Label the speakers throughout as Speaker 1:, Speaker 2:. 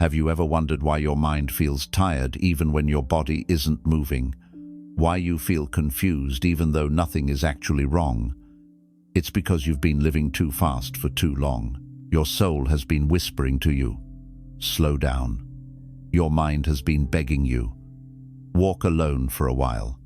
Speaker 1: Have you ever wondered why your mind feels tired even when your body isn't moving? Why you feel confused even though nothing is actually wrong? It's because you've been living too fast for too long. Your soul has been whispering to you, slow down. Your mind has been begging you, walk alone for a while.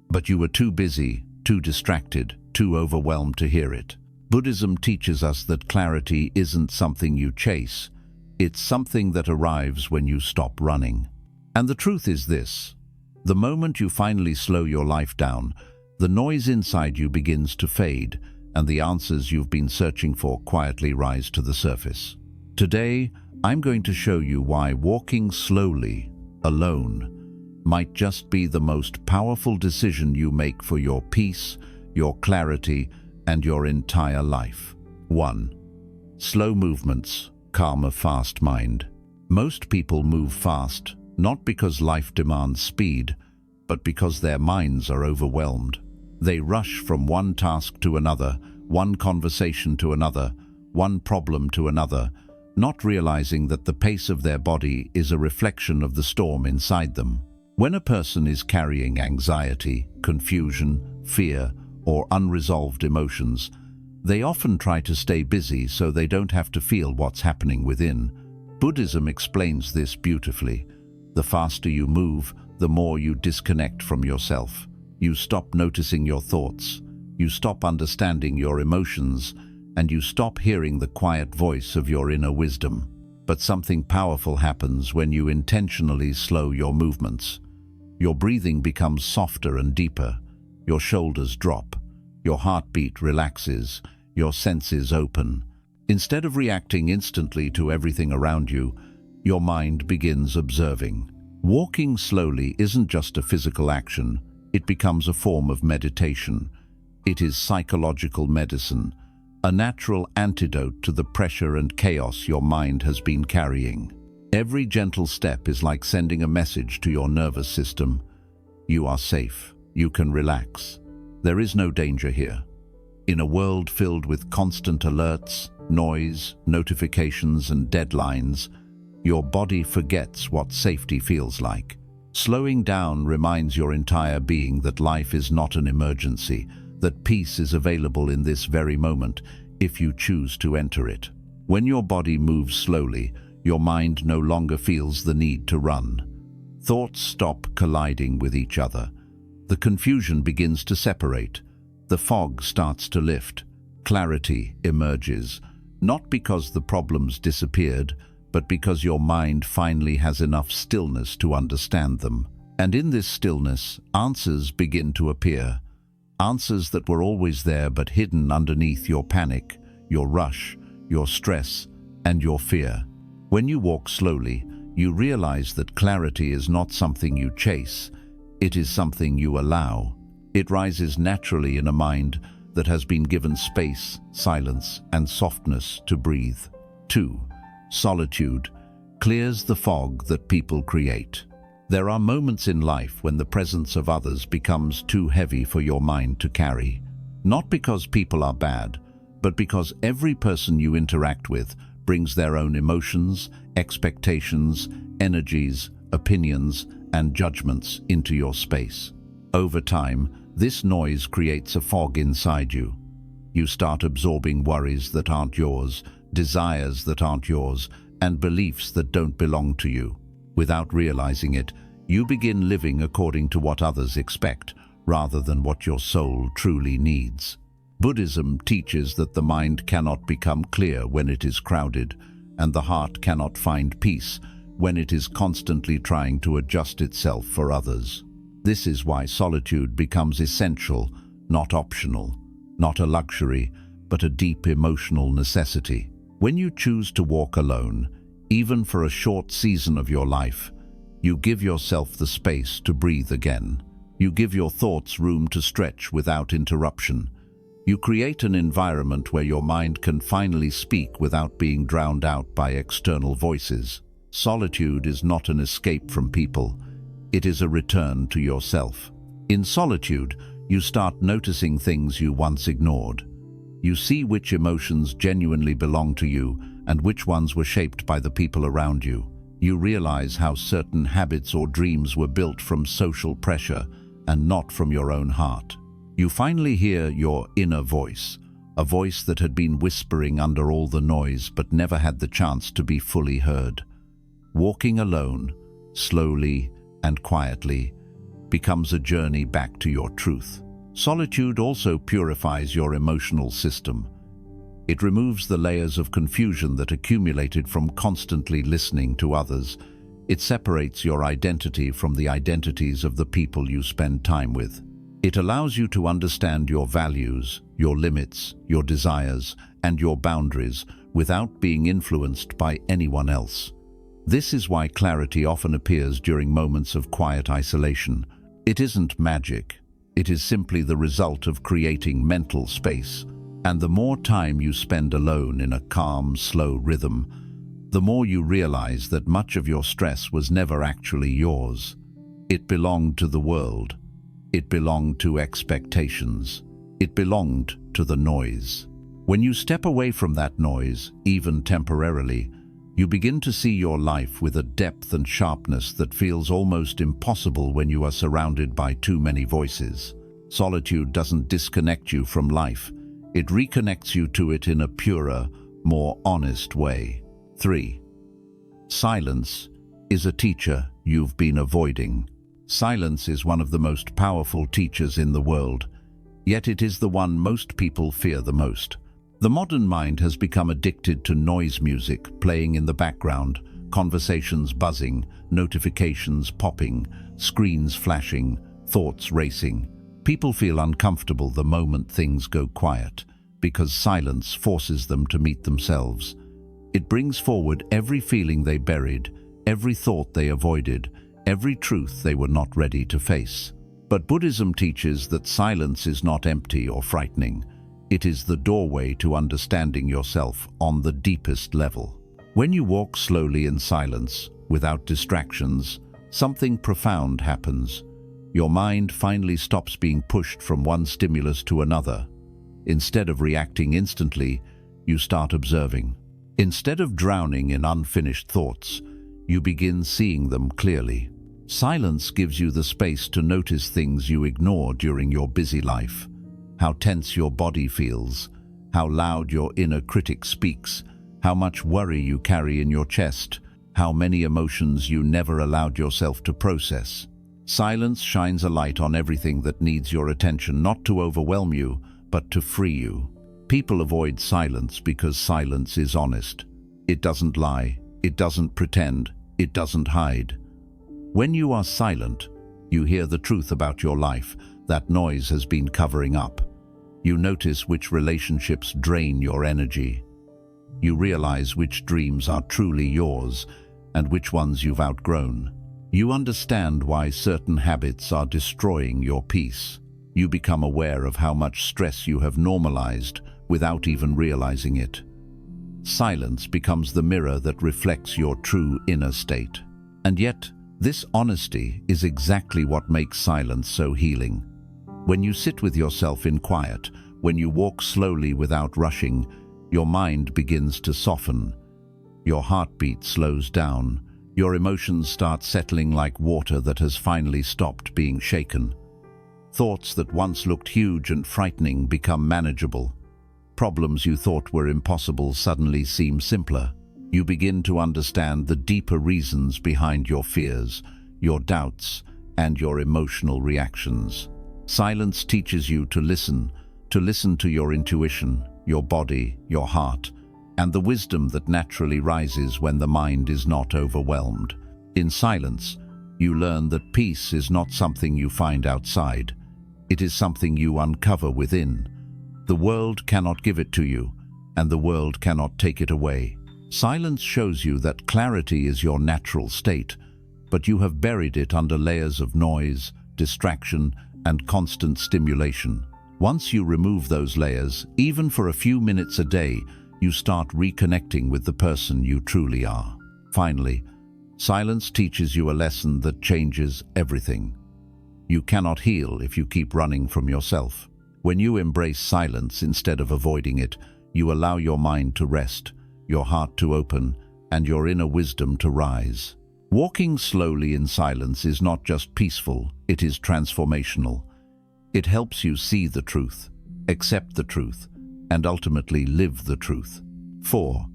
Speaker 1: But you were too busy, too distracted, too overwhelmed to hear it. Buddhism teaches us that clarity isn't something you chase. It's something that arrives when you stop running. And the truth is this: the moment you finally slow your life down, the noise inside you begins to fade, and the answers you've been searching for quietly rise to the surface. Today, I'm going to show you why walking slowly, alone, might just be the most powerful decision you make for your peace, your clarity, and your entire life. 1. Slow movements calm a fast mind. Most people move fast, not because life demands speed, but because their minds are overwhelmed. They rush from one task to another, one conversation to another, one problem to another, not realizing that the pace of their body is a reflection of the storm inside them. When a person is carrying anxiety, confusion, fear, or unresolved emotions, they often try to stay busy so they don't have to feel what's happening within. Buddhism explains this beautifully. The faster you move, the more you disconnect from yourself. You stop noticing your thoughts, you stop understanding your emotions, and you stop hearing the quiet voice of your inner wisdom. But something powerful happens when you intentionally slow your movements. Your breathing becomes softer and deeper, your shoulders drop, your heartbeat relaxes, your senses open. Instead of reacting instantly to everything around you, your mind begins observing. Walking slowly isn't just a physical action, it becomes a form of meditation. It is psychological medicine, a natural antidote to the pressure and chaos your mind has been carrying. Every gentle step is like sending a message to your nervous system. You are safe. You can relax. There is no danger here. In a world filled with constant alerts, noise, notifications, and deadlines, your body forgets what safety feels like. Slowing down reminds your entire being that life is not an emergency, that peace is available in this very moment if you choose to enter it. When your body moves slowly, your mind no longer feels the need to run. Thoughts stop colliding with each other. The confusion begins to separate. The fog starts to lift. Clarity emerges, not because the problems disappeared, but because your mind finally has enough stillness to understand them. And in this stillness, answers begin to appear. Answers that were always there but hidden underneath your panic, your rush, your stress, and your fear. When you walk slowly, you realize that clarity is not something you chase. It is something you allow. It rises naturally in a mind that has been given space, silence, and softness to breathe. 2. Solitude clears the fog that people create. There are moments in life when the presence of others becomes too heavy for your mind to carry. Not because people are bad, but because every person you interact with brings their own emotions, expectations, energies, opinions, and judgments into your space. Over time, this noise creates a fog inside you. You start absorbing worries that aren't yours, desires that aren't yours, and beliefs that don't belong to you. Without realizing it, you begin living according to what others expect, rather than what your soul truly needs. Buddhism teaches that the mind cannot become clear when it is crowded, and the heart cannot find peace when it is constantly trying to adjust itself for others. This is why solitude becomes essential, not optional, not a luxury, but a deep emotional necessity. When you choose to walk alone, even for a short season of your life, you give yourself the space to breathe again. You give your thoughts room to stretch without interruption. You create an environment where your mind can finally speak without being drowned out by external voices. Solitude is not an escape from people. It is a return to yourself. In solitude, you start noticing things you once ignored. You see which emotions genuinely belong to you and which ones were shaped by the people around you. You realize how certain habits or dreams were built from social pressure and not from your own heart. You finally hear your inner voice, a voice that had been whispering under all the noise but never had the chance to be fully heard. Walking alone, slowly and quietly, becomes a journey back to your truth. Solitude also purifies your emotional system. It removes the layers of confusion that accumulated from constantly listening to others. It separates your identity from the identities of the people you spend time with. It allows you to understand your values, your limits, your desires, and your boundaries without being influenced by anyone else. This is why clarity often appears during moments of quiet isolation. It isn't magic. It is simply the result of creating mental space. And the more time you spend alone in a calm, slow rhythm, the more you realize that much of your stress was never actually yours. It belonged to the world. It belonged to expectations. It belonged to the noise. When you step away from that noise, even temporarily, you begin to see your life with a depth and sharpness that feels almost impossible when you are surrounded by too many voices. Solitude doesn't disconnect you from life. It reconnects you to it in a purer, more honest way. 3. Silence is a teacher you've been avoiding. Silence is one of the most powerful teachers in the world, yet it is the one most people fear the most. The modern mind has become addicted to noise music playing in the background, conversations buzzing, notifications popping, screens flashing, thoughts racing. People feel uncomfortable the moment things go quiet, because silence forces them to meet themselves. It brings forward every feeling they buried, every thought they avoided, every truth they were not ready to face. But Buddhism teaches that silence is not empty or frightening. It is the doorway to understanding yourself on the deepest level. When you walk slowly in silence, without distractions, something profound happens. Your mind finally stops being pushed from one stimulus to another. Instead of reacting instantly, you start observing. Instead of drowning in unfinished thoughts, you begin seeing them clearly. Silence gives you the space to notice things you ignore during your busy life. How tense your body feels, how loud your inner critic speaks, how much worry you carry in your chest, how many emotions you never allowed yourself to process. Silence shines a light on everything that needs your attention, not to overwhelm you, but to free you. People avoid silence because silence is honest. It doesn't lie, it doesn't pretend, it doesn't hide. When you are silent, you hear the truth about your life that noise has been covering up. You notice which relationships drain your energy. You realize which dreams are truly yours and which ones you've outgrown. You understand why certain habits are destroying your peace. You become aware of how much stress you have normalized without even realizing it. Silence becomes the mirror that reflects your true inner state. And yet, this honesty is exactly what makes silence so healing. When you sit with yourself in quiet, when you walk slowly without rushing, your mind begins to soften. Your heartbeat slows down. Your emotions start settling like water that has finally stopped being shaken. Thoughts that once looked huge and frightening become manageable. Problems you thought were impossible suddenly seem simpler. You begin to understand the deeper reasons behind your fears, your doubts, and your emotional reactions. Silence teaches you to listen to your intuition, your body, your heart, and the wisdom that naturally rises when the mind is not overwhelmed. In silence, you learn that peace is not something you find outside. It is something you uncover within. The world cannot give it to you, and the world cannot take it away. Silence shows you that clarity is your natural state, but you have buried it under layers of noise, distraction, and constant stimulation. Once you remove those layers, even for a few minutes a day, you start reconnecting with the person you truly are. Finally, silence teaches you a lesson that changes everything. You cannot heal if you keep running from yourself. When you embrace silence instead of avoiding it, you allow your mind to rest, your heart to open, and your inner wisdom to rise. Walking slowly in silence is not just peaceful, it is transformational. It helps you see the truth, accept the truth, and ultimately live the truth. 4.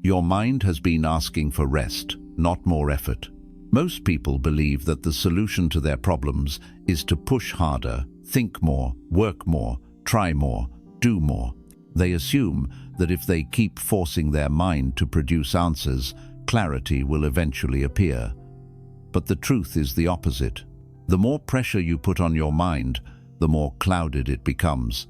Speaker 1: Your mind has been asking for rest, not more effort. Most people believe that the solution to their problems is to push harder, think more, work more, try more, do more. They assume that if they keep forcing their mind to produce answers, clarity will eventually appear. But the truth is the opposite. The more pressure you put on your mind, the more clouded it becomes.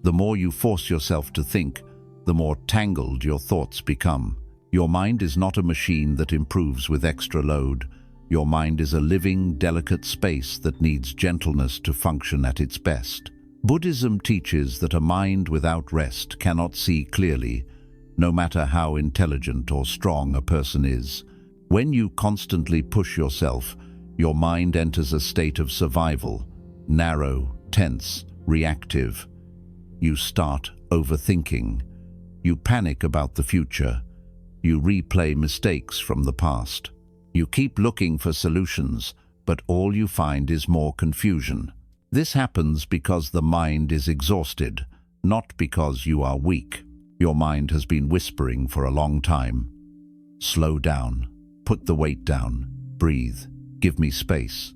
Speaker 1: The more you force yourself to think, the more tangled your thoughts become. Your mind is not a machine that improves with extra load. Your mind is a living, delicate space that needs gentleness to function at its best. Buddhism teaches that a mind without rest cannot see clearly, no matter how intelligent or strong a person is. When you constantly push yourself, your mind enters a state of survival, narrow, tense, reactive. You start overthinking. You panic about the future. You replay mistakes from the past. You keep looking for solutions, but all you find is more confusion. This happens because the mind is exhausted, not because you are weak. Your mind has been whispering for a long time. Slow down, put the weight down, breathe, give me space.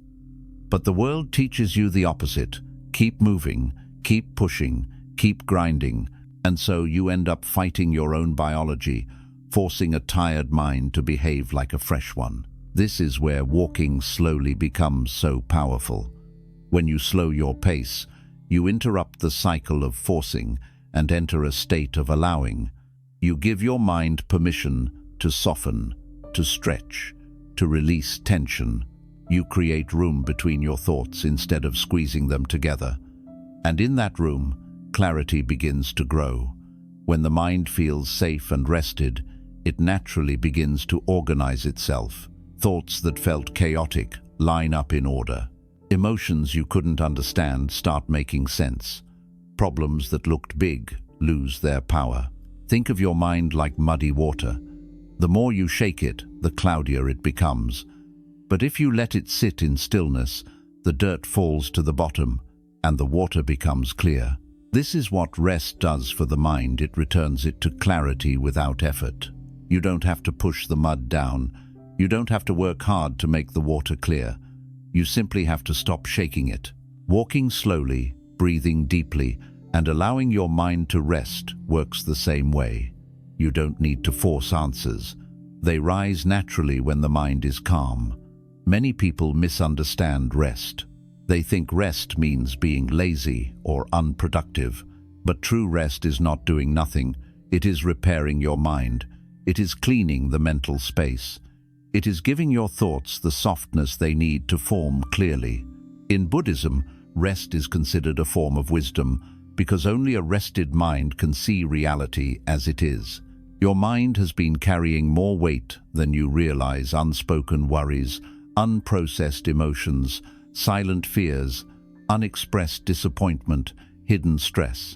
Speaker 1: But the world teaches you the opposite. Keep moving, keep pushing, keep grinding, and so you end up fighting your own biology, forcing a tired mind to behave like a fresh one. This is where walking slowly becomes so powerful. When you slow your pace, you interrupt the cycle of forcing and enter a state of allowing. You give your mind permission to soften, to stretch, to release tension. You create room between your thoughts instead of squeezing them together. And in that room, clarity begins to grow. When the mind feels safe and rested, it naturally begins to organize itself. Thoughts that felt chaotic line up in order. Emotions you couldn't understand start making sense. Problems that looked big lose their power. Think of your mind like muddy water. The more you shake it, the cloudier it becomes. But if you let it sit in stillness, the dirt falls to the bottom and the water becomes clear. This is what rest does for the mind. It returns it to clarity without effort. You don't have to push the mud down. You don't have to work hard to make the water clear. You simply have to stop shaking it. Walking slowly, breathing deeply, and allowing your mind to rest works the same way. You don't need to force answers. They rise naturally when the mind is calm. Many people misunderstand rest. They think rest means being lazy or unproductive. But true rest is not doing nothing. It is repairing your mind. It is cleaning the mental space. It is giving your thoughts the softness they need to form clearly. In Buddhism, rest is considered a form of wisdom because only a rested mind can see reality as it is. Your mind has been carrying more weight than you realize: unspoken worries, unprocessed emotions, silent fears, unexpressed disappointment, hidden stress.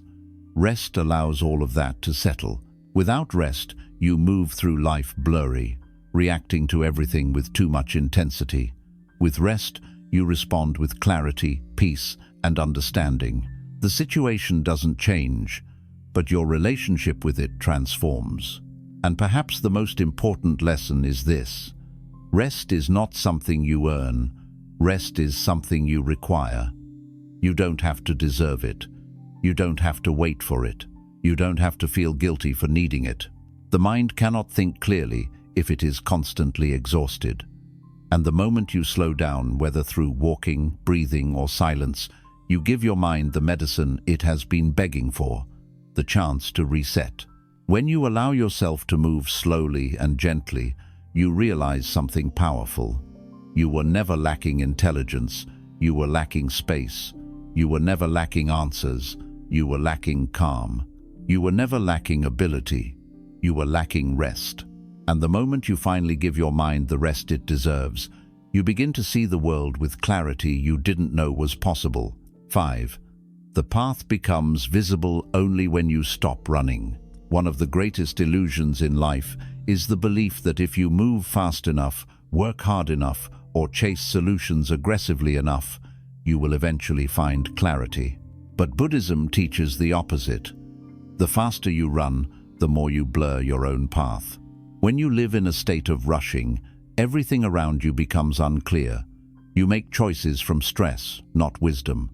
Speaker 1: Rest allows all of that to settle. Without rest, you move through life blurry, reacting to everything with too much intensity. With rest, you respond with clarity, peace, and understanding. The situation doesn't change, but your relationship with it transforms. And perhaps the most important lesson is this: rest is not something you earn. Rest is something you require. You don't have to deserve it. You don't have to wait for it. You don't have to feel guilty for needing it. The mind cannot think clearly if it is constantly exhausted. And the moment you slow down, whether through walking, breathing, or silence, you give your mind the medicine it has been begging for, the chance to reset. When you allow yourself to move slowly and gently, you realize something powerful. You were never lacking intelligence. You were lacking space. You were never lacking answers. You were lacking calm. You were never lacking ability. You were lacking rest. And the moment you finally give your mind the rest it deserves, you begin to see the world with clarity you didn't know was possible. 5. The path becomes visible only when you stop running. One of the greatest illusions in life is the belief that if you move fast enough, work hard enough, or chase solutions aggressively enough, you will eventually find clarity. But Buddhism teaches the opposite. The faster you run, the more you blur your own path. When you live in a state of rushing, everything around you becomes unclear. You make choices from stress, not wisdom.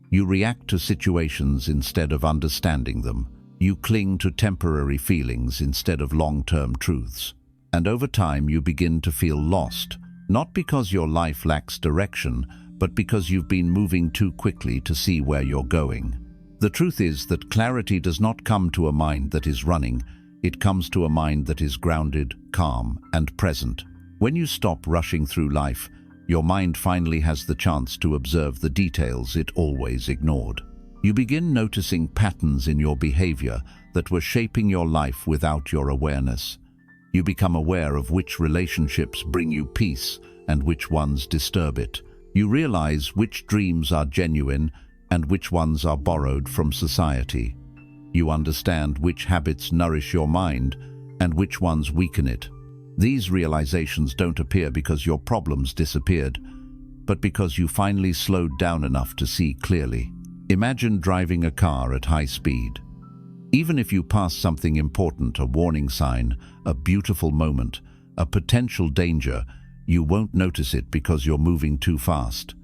Speaker 1: You react to situations instead of understanding them. You cling to temporary feelings instead of long-term truths. And over time you begin to feel lost, not because your life lacks direction, but because you've been moving too quickly to see where you're going. The truth is that clarity does not come to a mind that is running. It comes to a mind that is grounded, calm, and present. When you stop rushing through life, your mind finally has the chance to observe the details it always ignored. You begin noticing patterns in your behavior that were shaping your life without your awareness. You become aware of which relationships bring you peace and which ones disturb it. You realize which dreams are genuine and which ones are borrowed from society. You understand which habits nourish your mind and which ones weaken it. These realizations don't appear because your problems disappeared, but because you finally slowed down enough to see clearly. Imagine driving a car at high speed. Even if you pass something important, a warning sign, a beautiful moment, a potential danger, you won't notice it because you're moving too fast.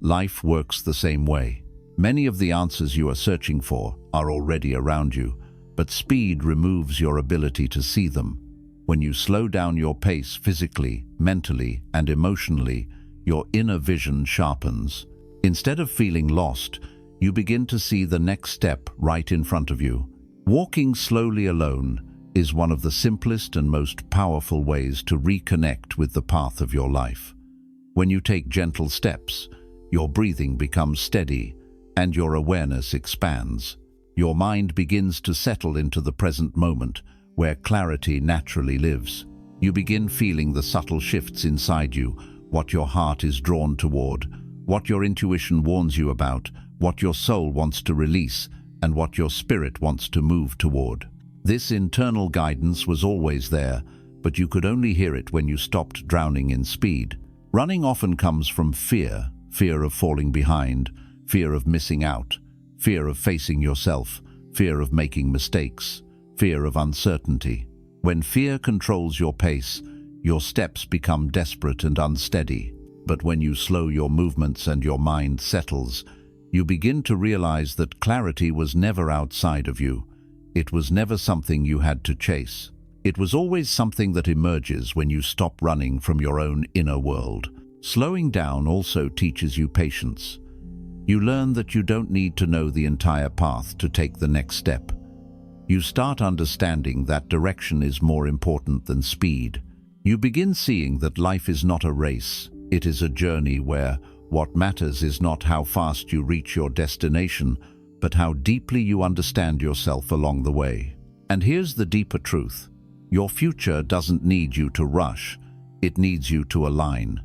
Speaker 1: Life works the same way. Many of the answers you are searching for are already around you, but speed removes your ability to see them. When you slow down your pace physically, mentally, and emotionally, your inner vision sharpens. Instead of feeling lost, you begin to see the next step right in front of you. Walking slowly alone is one of the simplest and most powerful ways to reconnect with the path of your life. When you take gentle steps, your breathing becomes steady and your awareness expands. Your mind begins to settle into the present moment, where clarity naturally lives. You begin feeling the subtle shifts inside you, what your heart is drawn toward, what your intuition warns you about, what your soul wants to release, and what your spirit wants to move toward. This internal guidance was always there, but you could only hear it when you stopped drowning in speed. Running often comes from fear, fear of falling behind, fear of missing out, fear of facing yourself, fear of making mistakes, fear of uncertainty. When fear controls your pace, your steps become desperate and unsteady. But when you slow your movements and your mind settles, you begin to realize that clarity was never outside of you. It was never something you had to chase. It was always something that emerges when you stop running from your own inner world. Slowing down also teaches you patience. You learn that you don't need to know the entire path to take the next step. You start understanding that direction is more important than speed. You begin seeing that life is not a race. It is a journey where what matters is not how fast you reach your destination, but how deeply you understand yourself along the way. And here's the deeper truth. Your future doesn't need you to rush. It needs you to align.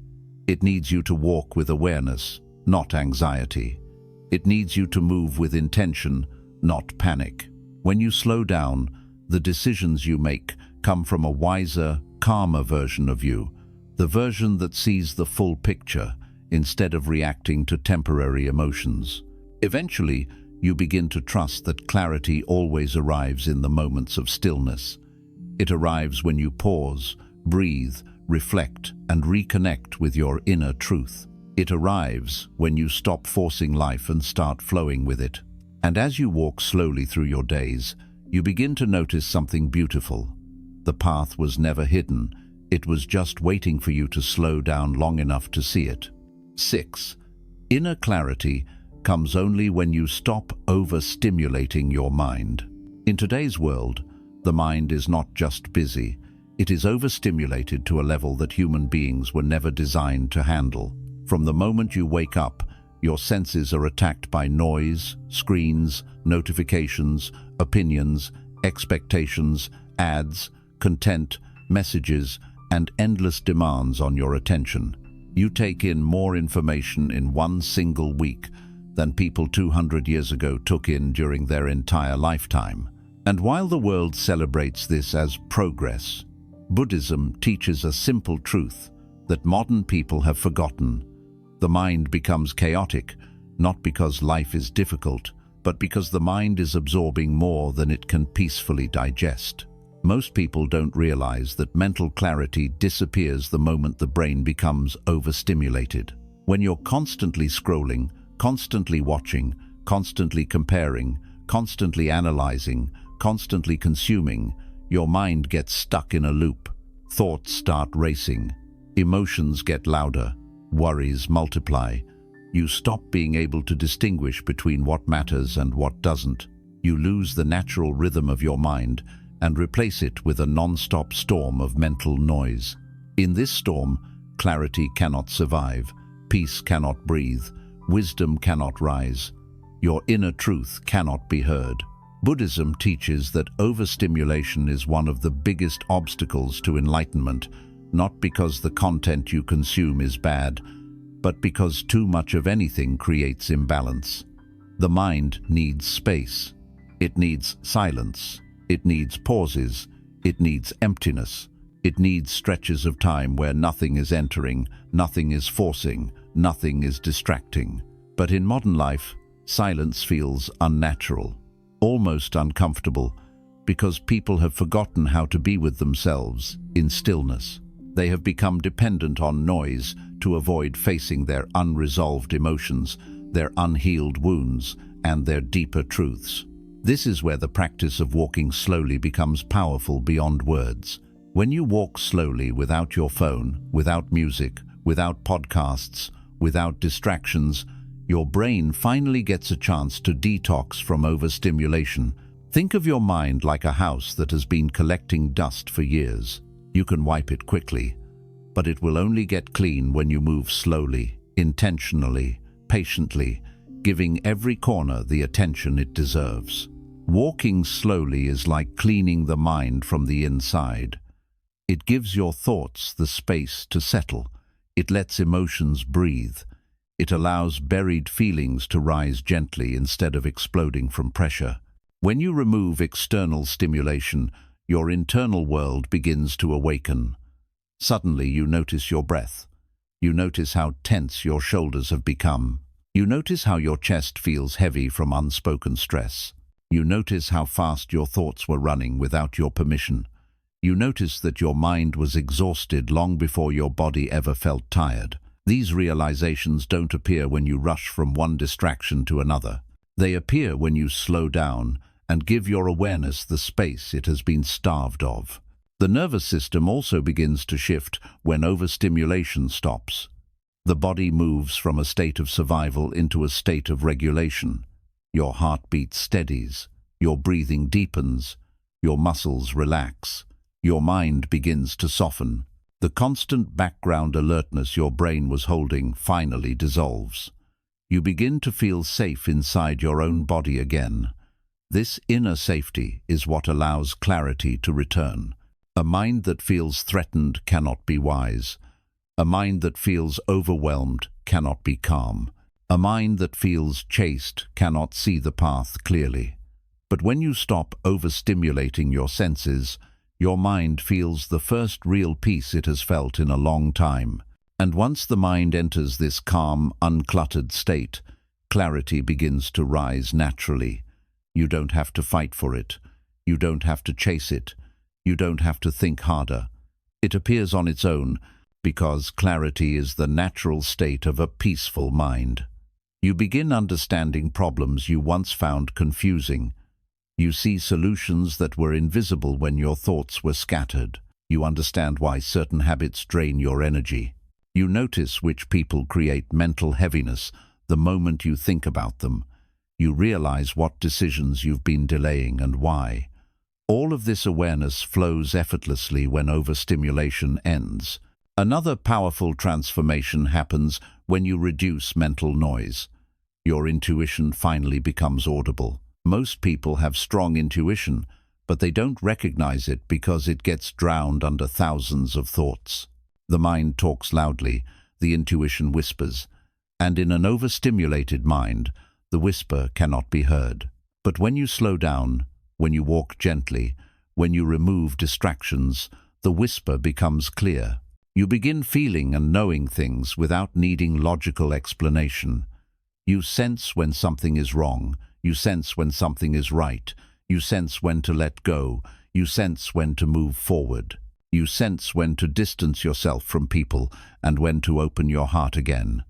Speaker 1: It needs you to walk with awareness, not anxiety. It needs you to move with intention, not panic. When you slow down, the decisions you make come from a wiser, calmer version of you, the version that sees the full picture instead of reacting to temporary emotions. Eventually, you begin to trust that clarity always arrives in the moments of stillness. It arrives when you pause, breathe, reflect, and reconnect with your inner truth. It arrives when you stop forcing life and start flowing with it. And as you walk slowly through your days, you begin to notice something beautiful. The path was never hidden. It was just waiting for you to slow down long enough to see it. 6. Inner clarity comes only when you stop overstimulating your mind. In today's world, the mind is not just busy. It is overstimulated to a level that human beings were never designed to handle. From the moment you wake up, your senses are attacked by noise, screens, notifications, opinions, expectations, ads, content, messages, and endless demands on your attention. You take in more information in one single week than people 200 years ago took in during their entire lifetime. And while the world celebrates this as progress, Buddhism teaches a simple truth that modern people have forgotten. The mind becomes chaotic, not because life is difficult, but because the mind is absorbing more than it can peacefully digest. Most people don't realize that mental clarity disappears the moment the brain becomes overstimulated. When you're constantly scrolling, constantly watching, constantly comparing, constantly analyzing, constantly consuming, your mind gets stuck in a loop. Thoughts start racing. Emotions get louder. Worries multiply. You stop being able to distinguish between what matters and what doesn't. You lose the natural rhythm of your mind and replace it with a non-stop storm of mental noise. In this storm, clarity cannot survive, peace cannot breathe, wisdom cannot rise. Your inner truth cannot be heard. Buddhism teaches that overstimulation is one of the biggest obstacles to enlightenment, not because the content you consume is bad, but because too much of anything creates imbalance. The mind needs space. It needs silence. It needs pauses. It needs emptiness. It needs stretches of time where nothing is entering, nothing is forcing, nothing is distracting. But in modern life, silence feels unnatural, almost uncomfortable, because people have forgotten how to be with themselves in stillness. They have become dependent on noise to avoid facing their unresolved emotions, their unhealed wounds, and their deeper truths. This is where the practice of walking slowly becomes powerful beyond words. When you walk slowly without your phone, without music, without podcasts, without distractions, your brain finally gets a chance to detox from overstimulation. Think of your mind like a house that has been collecting dust for years. You can wipe it quickly, but it will only get clean when you move slowly, intentionally, patiently, giving every corner the attention it deserves. Walking slowly is like cleaning the mind from the inside. It gives your thoughts the space to settle. It lets emotions breathe. It allows buried feelings to rise gently instead of exploding from pressure. When you remove external stimulation, your internal world begins to awaken. Suddenly you notice your breath. You notice how tense your shoulders have become. You notice how your chest feels heavy from unspoken stress. You notice how fast your thoughts were running without your permission. You notice that your mind was exhausted long before your body ever felt tired. These realizations don't appear when you rush from one distraction to another. They appear when you slow down and give your awareness the space it has been starved of. The nervous system also begins to shift when overstimulation stops. The body moves from a state of survival into a state of regulation. Your heartbeat steadies, your breathing deepens, your muscles relax, your mind begins to soften. The constant background alertness your brain was holding finally dissolves. You begin to feel safe inside your own body again. This inner safety is what allows clarity to return. A mind that feels threatened cannot be wise. A mind that feels overwhelmed cannot be calm. A mind that feels chased cannot see the path clearly. But when you stop overstimulating your senses, your mind feels the first real peace it has felt in a long time. And once the mind enters this calm, uncluttered state, clarity begins to rise naturally. You don't have to fight for it. You don't have to chase it. You don't have to think harder. It appears on its own, because clarity is the natural state of a peaceful mind. You begin understanding problems you once found confusing. You see solutions that were invisible when your thoughts were scattered. You understand why certain habits drain your energy. You notice which people create mental heaviness the moment you think about them. You realize what decisions you've been delaying and why. All of this awareness flows effortlessly when overstimulation ends. Another powerful transformation happens when you reduce mental noise. Your intuition finally becomes audible. Most people have strong intuition, but they don't recognize it because it gets drowned under thousands of thoughts. The mind talks loudly, the intuition whispers, and in an overstimulated mind, the whisper cannot be heard. But when you slow down, when you walk gently, when you remove distractions, the whisper becomes clear. You begin feeling and knowing things without needing logical explanation. You sense when something is wrong. You sense when something is right. You sense when to let go. You sense when to move forward. You sense when to distance yourself from people and when to open your heart again.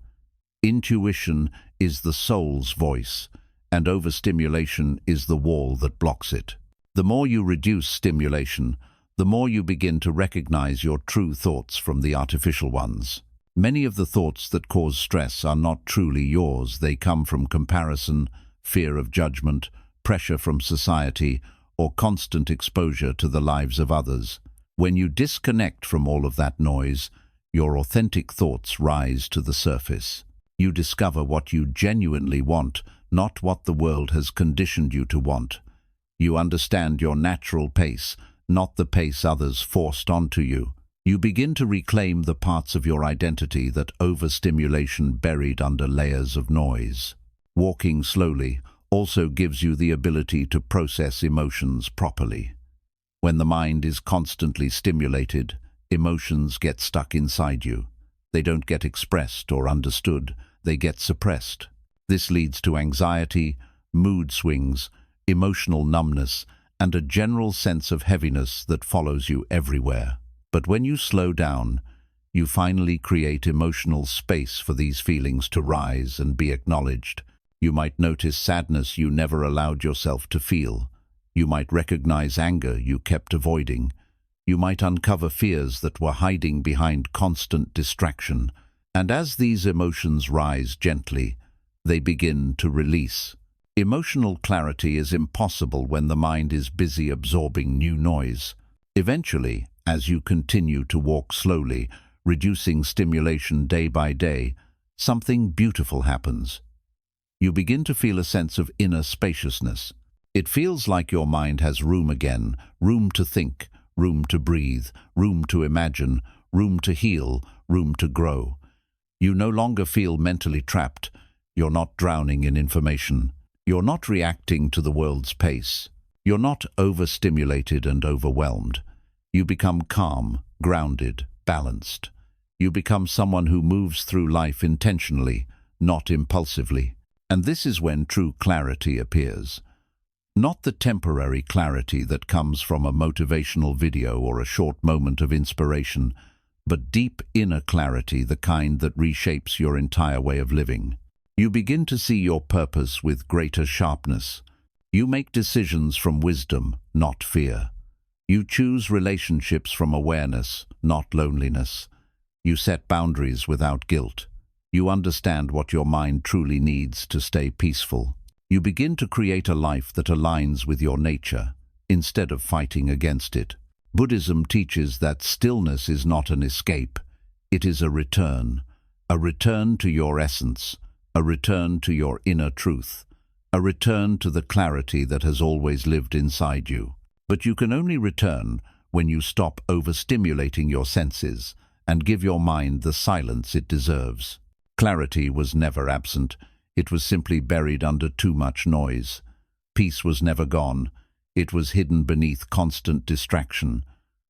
Speaker 1: Intuition is the soul's voice, and overstimulation is the wall that blocks it. The more you reduce stimulation, the more you begin to recognize your true thoughts from the artificial ones. Many of the thoughts that cause stress are not truly yours. They come from comparison, fear of judgment, pressure from society, or constant exposure to the lives of others. When you disconnect from all of that noise, your authentic thoughts rise to the surface. You discover what you genuinely want, not what the world has conditioned you to want. You understand your natural pace, not the pace others forced onto you. You begin to reclaim the parts of your identity that overstimulation buried under layers of noise. Walking slowly also gives you the ability to process emotions properly. When the mind is constantly stimulated, emotions get stuck inside you. They don't get expressed or understood, they get suppressed. This leads to anxiety, mood swings, emotional numbness, and a general sense of heaviness that follows you everywhere. But when you slow down, you finally create emotional space for these feelings to rise and be acknowledged. You might notice sadness you never allowed yourself to feel. You might recognize anger you kept avoiding. You might uncover fears that were hiding behind constant distraction. And as these emotions rise gently, they begin to release. Emotional clarity is impossible when the mind is busy absorbing new noise. Eventually, as you continue to walk slowly, reducing stimulation day by day, something beautiful happens. You begin to feel a sense of inner spaciousness. It feels like your mind has room again, room to think, room to breathe, room to imagine, room to heal, room to grow. You no longer feel mentally trapped. You're not drowning in information. You're not reacting to the world's pace. You're not overstimulated and overwhelmed. You become calm, grounded, balanced. You become someone who moves through life intentionally, not impulsively. And this is when true clarity appears. Not the temporary clarity that comes from a motivational video or a short moment of inspiration, but deep inner clarity, the kind that reshapes your entire way of living. You begin to see your purpose with greater sharpness. You make decisions from wisdom, not fear. You choose relationships from awareness, not loneliness. You set boundaries without guilt. You understand what your mind truly needs to stay peaceful. You begin to create a life that aligns with your nature, instead of fighting against it. Buddhism teaches that stillness is not an escape. It is a return to your essence, a return to your inner truth, a return to the clarity that has always lived inside you. But you can only return when you stop overstimulating your senses and give your mind the silence it deserves. Clarity was never absent. It was simply buried under too much noise. Peace was never gone. It was hidden beneath constant distraction.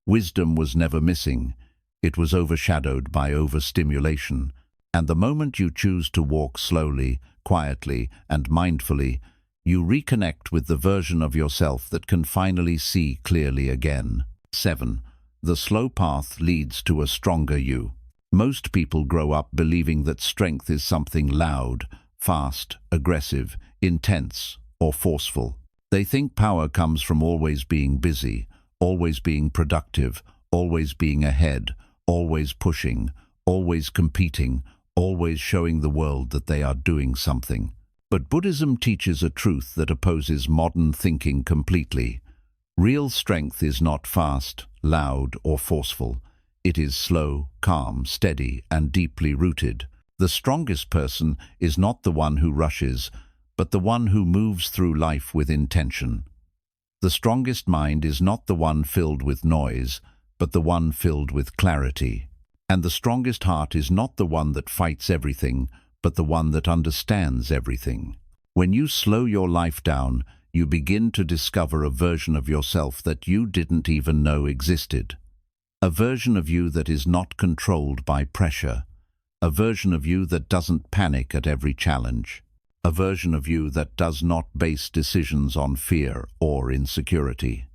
Speaker 1: Wisdom was never missing. It was overshadowed by overstimulation. And the moment you choose to walk slowly, quietly, and mindfully, you reconnect with the version of yourself that can finally see clearly again. 7. The slow path leads to a stronger you. Most people grow up believing that strength is something loud, fast, aggressive, intense, or forceful. They think power comes from always being busy, always being productive, always being ahead, always pushing, always competing, always showing the world that they are doing something. But Buddhism teaches a truth that opposes modern thinking completely. Real strength is not fast, loud, or forceful. It is slow, calm, steady, and deeply rooted. The strongest person is not the one who rushes, but the one who moves through life with intention. The strongest mind is not the one filled with noise, but the one filled with clarity. And the strongest heart is not the one that fights everything, but the one that understands everything. When you slow your life down, you begin to discover a version of yourself that you didn't even know existed. A version of you that is not controlled by pressure. A version of you that doesn't panic at every challenge. A version of you that does not base decisions on fear or insecurity.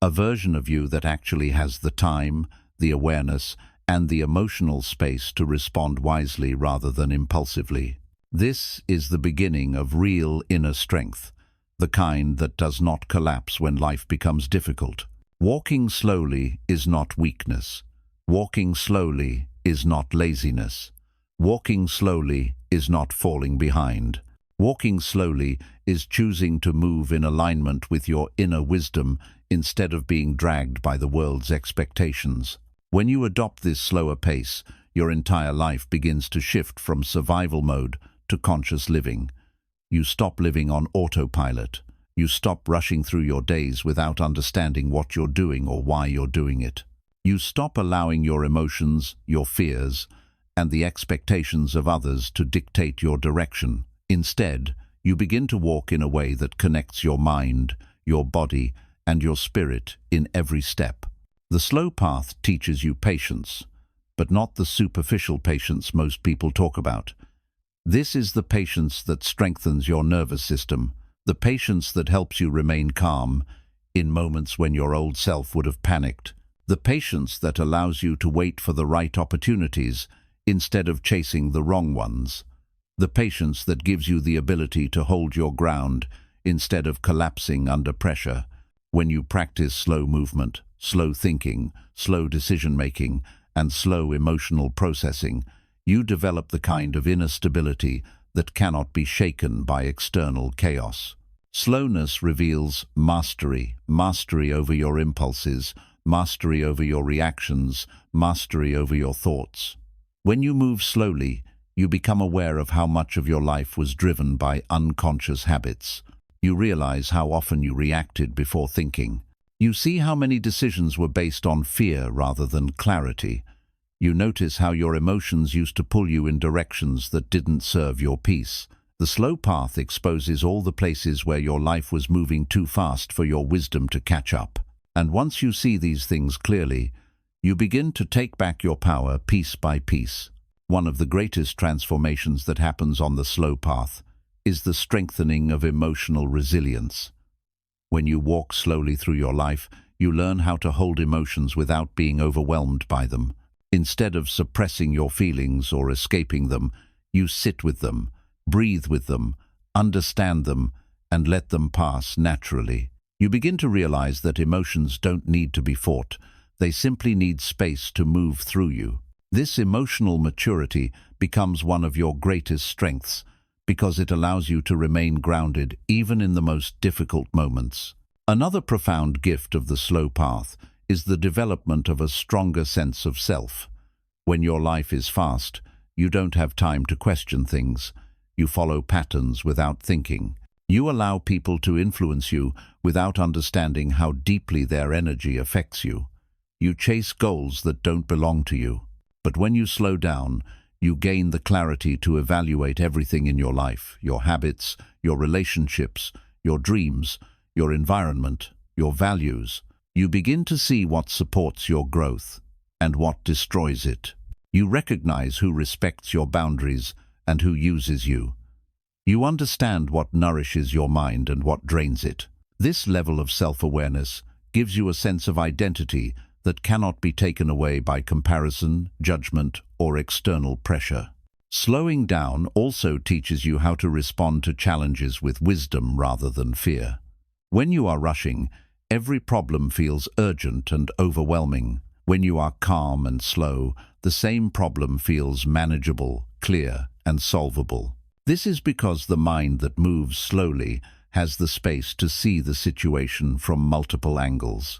Speaker 1: A version of you that actually has the time, the awareness, and the emotional space to respond wisely rather than impulsively. This is the beginning of real inner strength, the kind that does not collapse when life becomes difficult. Walking slowly is not weakness. Walking slowly is not laziness. Walking slowly is not falling behind. Walking slowly is choosing to move in alignment with your inner wisdom instead of being dragged by the world's expectations. When you adopt this slower pace, your entire life begins to shift from survival mode to conscious living. You stop living on autopilot. You stop rushing through your days without understanding what you're doing or why you're doing it. You stop allowing your emotions, your fears, and the expectations of others to dictate your direction. Instead, you begin to walk in a way that connects your mind, your body, and your spirit in every step. The slow path teaches you patience, but not the superficial patience most people talk about. This is the patience that strengthens your nervous system, the patience that helps you remain calm in moments when your old self would have panicked, the patience that allows you to wait for the right opportunities instead of chasing the wrong ones, the patience that gives you the ability to hold your ground instead of collapsing under pressure. When you practice slow movement, slow thinking, slow decision-making, and slow emotional processing, you develop the kind of inner stability that cannot be shaken by external chaos. Slowness reveals mastery, mastery over your impulses, mastery over your reactions, mastery over your thoughts. When you move slowly, you become aware of how much of your life was driven by unconscious habits. You realize how often you reacted before thinking. You see how many decisions were based on fear rather than clarity. You notice how your emotions used to pull you in directions that didn't serve your peace. The slow path exposes all the places where your life was moving too fast for your wisdom to catch up. And once you see these things clearly, you begin to take back your power piece by piece. One of the greatest transformations that happens on the slow path is the strengthening of emotional resilience. When you walk slowly through your life, you learn how to hold emotions without being overwhelmed by them. Instead of suppressing your feelings or escaping them, you sit with them, breathe with them, understand them, and let them pass naturally. You begin to realize that emotions don't need to be fought. They simply need space to move through you. This emotional maturity becomes one of your greatest strengths because it allows you to remain grounded even in the most difficult moments. Another profound gift of the slow path is the development of a stronger sense of self. When your life is fast, you don't have time to question things. You follow patterns without thinking. You allow people to influence you without understanding how deeply their energy affects you. You chase goals that don't belong to you. But when you slow down, you gain the clarity to evaluate everything in your life, your habits, your relationships, your dreams, your environment, your values. You begin to see what supports your growth and what destroys it. You recognize who respects your boundaries and who uses you. You understand what nourishes your mind and what drains it. This level of self-awareness gives you a sense of identity that cannot be taken away by comparison, judgment, or external pressure. Slowing down also teaches you how to respond to challenges with wisdom rather than fear. When you are rushing, every problem feels urgent and overwhelming. When you are calm and slow, the same problem feels manageable, clear, and solvable. This is because the mind that moves slowly has the space to see the situation from multiple angles.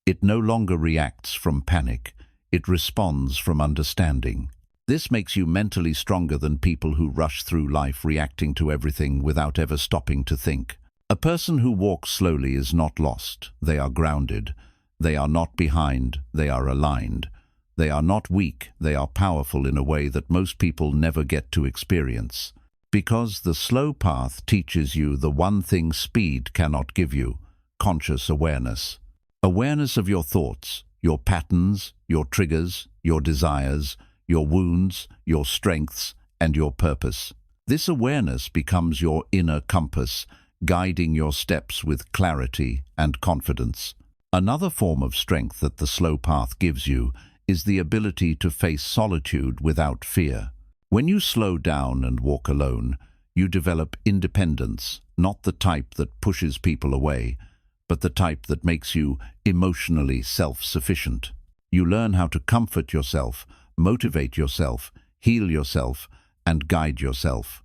Speaker 1: It no longer reacts from panic. It responds from understanding. This makes you mentally stronger than people who rush through life reacting to everything without ever stopping to think. A person who walks slowly is not lost. They are grounded. They are not behind. They are aligned. They are not weak. They are powerful in a way that most people never get to experience. Because the slow path teaches you the one thing speed cannot give you: conscious awareness. Awareness of your thoughts, your patterns, your triggers, your desires, your wounds, your strengths, and your purpose. This awareness becomes your inner compass, guiding your steps with clarity and confidence. Another form of strength that the slow path gives you is the ability to face solitude without fear. When you slow down and walk alone, you develop independence, not the type that pushes people away, but the type that makes you emotionally self-sufficient. You learn how to comfort yourself, motivate yourself, heal yourself, and guide yourself.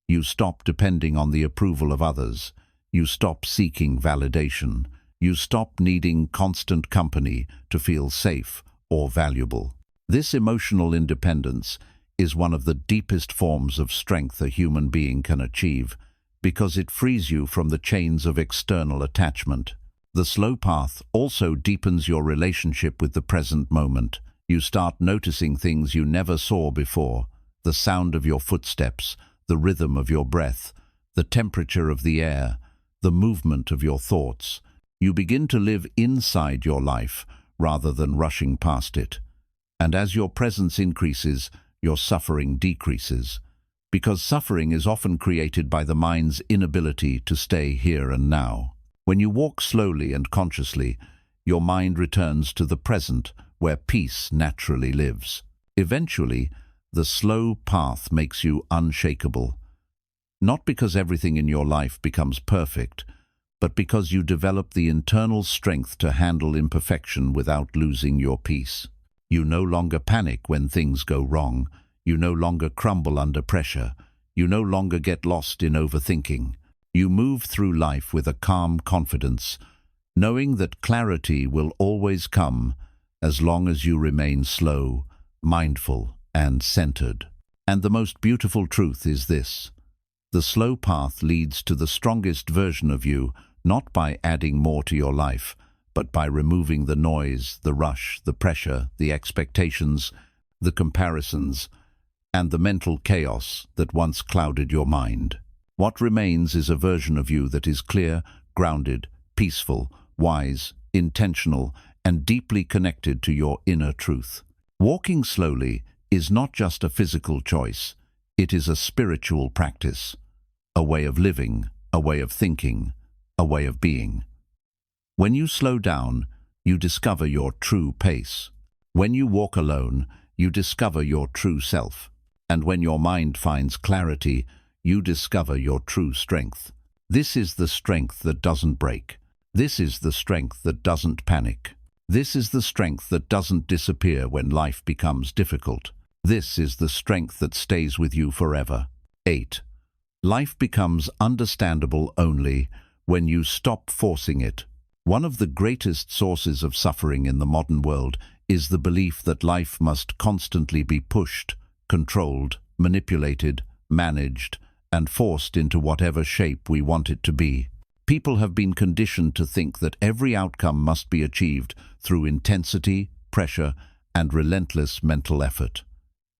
Speaker 1: You stop depending on the approval of others. You stop seeking validation. You stop needing constant company to feel safe or valuable. This emotional independence is one of the deepest forms of strength a human being can achieve, because it frees you from the chains of external attachment. The slow path also deepens your relationship with the present moment. You start noticing things you never saw before: the sound of your footsteps, the rhythm of your breath, the temperature of the air, the movement of your thoughts. You begin to live inside your life rather than rushing past it. And as your presence increases, your suffering decreases, because suffering is often created by the mind's inability to stay here and now. When you walk slowly and consciously, your mind returns to the present, where peace naturally lives. Eventually, the slow path makes you unshakable, not because everything in your life becomes perfect, but because you develop the internal strength to handle imperfection without losing your peace. You no longer panic when things go wrong. You no longer crumble under pressure. You no longer get lost in overthinking. You move through life with a calm confidence, knowing that clarity will always come as long as you remain slow, mindful, and centered. And the most beautiful truth is this: the slow path leads to the strongest version of you, not by adding more to your life, but by removing the noise, the rush, the pressure, the expectations, the comparisons, and the mental chaos that once clouded your mind. What remains is a version of you that is clear, grounded, peaceful, wise, intentional, and deeply connected to your inner truth. Walking slowly is not just a physical choice, it is a spiritual practice, a way of living, a way of thinking, a way of being. When you slow down, you discover your true pace. When you walk alone, you discover your true self. And when your mind finds clarity, you discover your true strength. This is the strength that doesn't break. This is the strength that doesn't panic. This is the strength that doesn't disappear when life becomes difficult. This is the strength that stays with you forever. 8. Life becomes understandable only when you stop forcing it. One of the greatest sources of suffering in the modern world is the belief that life must constantly be pushed, controlled, manipulated, managed, and forced into whatever shape we want it to be. People have been conditioned to think that every outcome must be achieved through intensity, pressure, and relentless mental effort.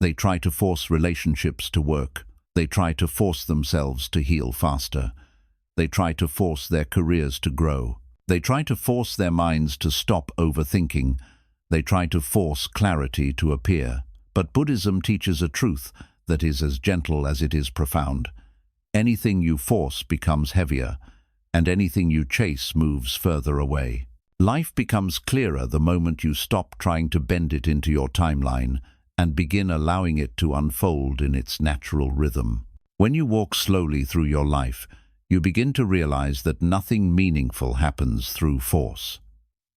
Speaker 1: They try to force relationships to work. They try to force themselves to heal faster. They try to force their careers to grow. They try to force their minds to stop overthinking. They try to force clarity to appear. But Buddhism teaches a truth that is as gentle as it is profound. Anything you force becomes heavier, and anything you chase moves further away. Life becomes clearer the moment you stop trying to bend it into your timeline and begin allowing it to unfold in its natural rhythm. When you walk slowly through your life, you begin to realize that nothing meaningful happens through force.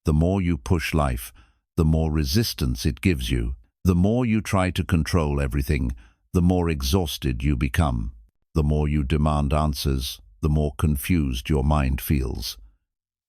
Speaker 1: The more you push life, the more resistance it gives you. The more you try to control everything, the more exhausted you become. The more you demand answers, the more confused your mind feels.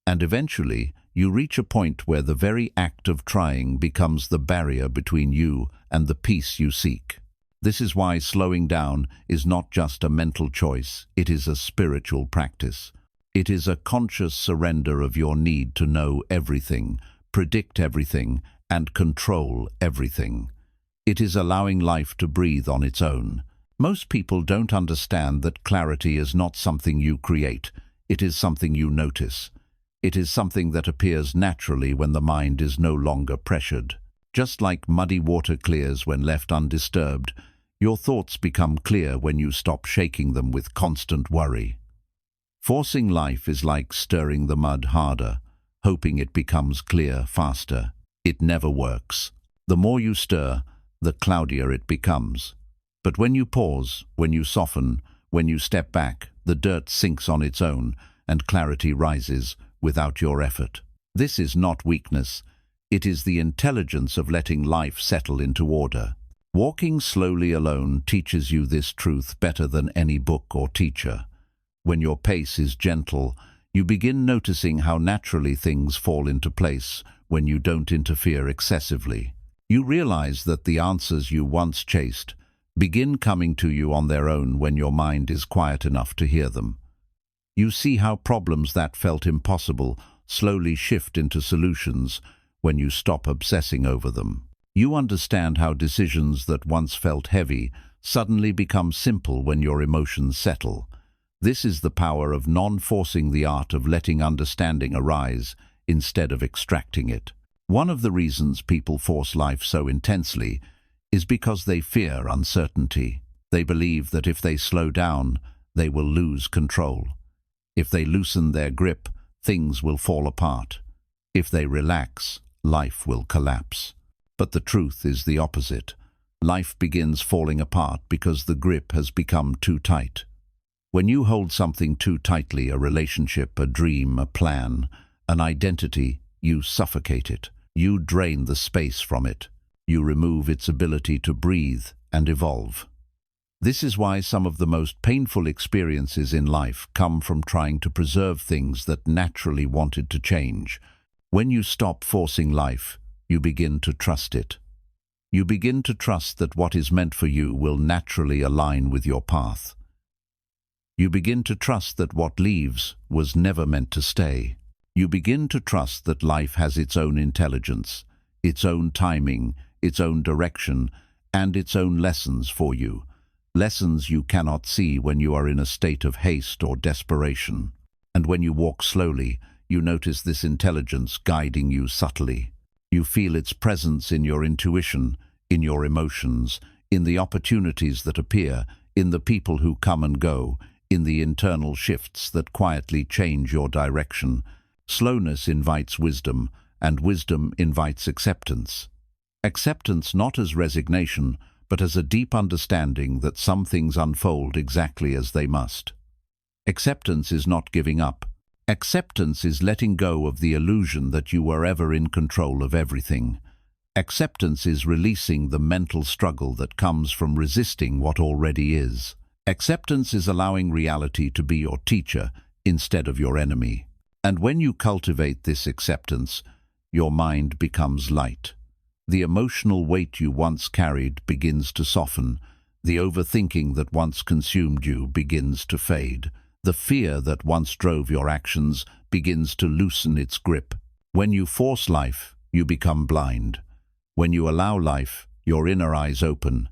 Speaker 1: And eventually, you reach a point where the very act of trying becomes the barrier between you and the peace you seek. This is why slowing down is not just a mental choice, it is a spiritual practice. It is a conscious surrender of your need to know everything, predict everything, and control everything. It is allowing life to breathe on its own, Most people don't understand that clarity is not something you create. It is something you notice. It is something that appears naturally when the mind is no longer pressured. Just like muddy water clears when left undisturbed, your thoughts become clear when you stop shaking them with constant worry. Forcing life is like stirring the mud harder, hoping it becomes clear faster. It never works. The more you stir, the cloudier it becomes. But when you pause, when you soften, when you step back, the dirt sinks on its own and clarity rises without your effort. This is not weakness. It is the intelligence of letting life settle into order. Walking slowly alone teaches you this truth better than any book or teacher. When your pace is gentle, you begin noticing how naturally things fall into place when you don't interfere excessively. You realize that the answers you once chased begin coming to you on their own when your mind is quiet enough to hear them. You see how problems that felt impossible slowly shift into solutions when you stop obsessing over them. You understand how decisions that once felt heavy suddenly become simple when your emotions settle. This is the power of non-forcing, the art of letting understanding arise instead of extracting it. One of the reasons people force life so intensely is because they fear uncertainty. They believe that if they slow down, they will lose control. If they loosen their grip, things will fall apart. If they relax, life will collapse. But the truth is the opposite. Life begins falling apart because the grip has become too tight. When you hold something too tightly, a relationship, a dream, a plan, an identity, you suffocate it. You drain the space from it. You remove its ability to breathe and evolve. This is why some of the most painful experiences in life come from trying to preserve things that naturally wanted to change. When you stop forcing life, you begin to trust it. You begin to trust that what is meant for you will naturally align with your path. You begin to trust that what leaves was never meant to stay. You begin to trust that life has its own intelligence, its own timing, its own direction, and its own lessons for you. Lessons you cannot see when you are in a state of haste or desperation. And when you walk slowly, you notice this intelligence guiding you subtly. You feel its presence in your intuition, in your emotions, in the opportunities that appear, in the people who come and go, in the internal shifts that quietly change your direction. Slowness invites wisdom, and wisdom invites acceptance. Acceptance not as resignation, but as a deep understanding that some things unfold exactly as they must. Acceptance is not giving up. Acceptance is letting go of the illusion that you were ever in control of everything. Acceptance is releasing the mental struggle that comes from resisting what already is. Acceptance is allowing reality to be your teacher instead of your enemy. And when you cultivate this acceptance, your mind becomes light. The emotional weight you once carried begins to soften. The overthinking that once consumed you begins to fade. The fear that once drove your actions begins to loosen its grip. When you force life, you become blind. When you allow life, your inner eyes open.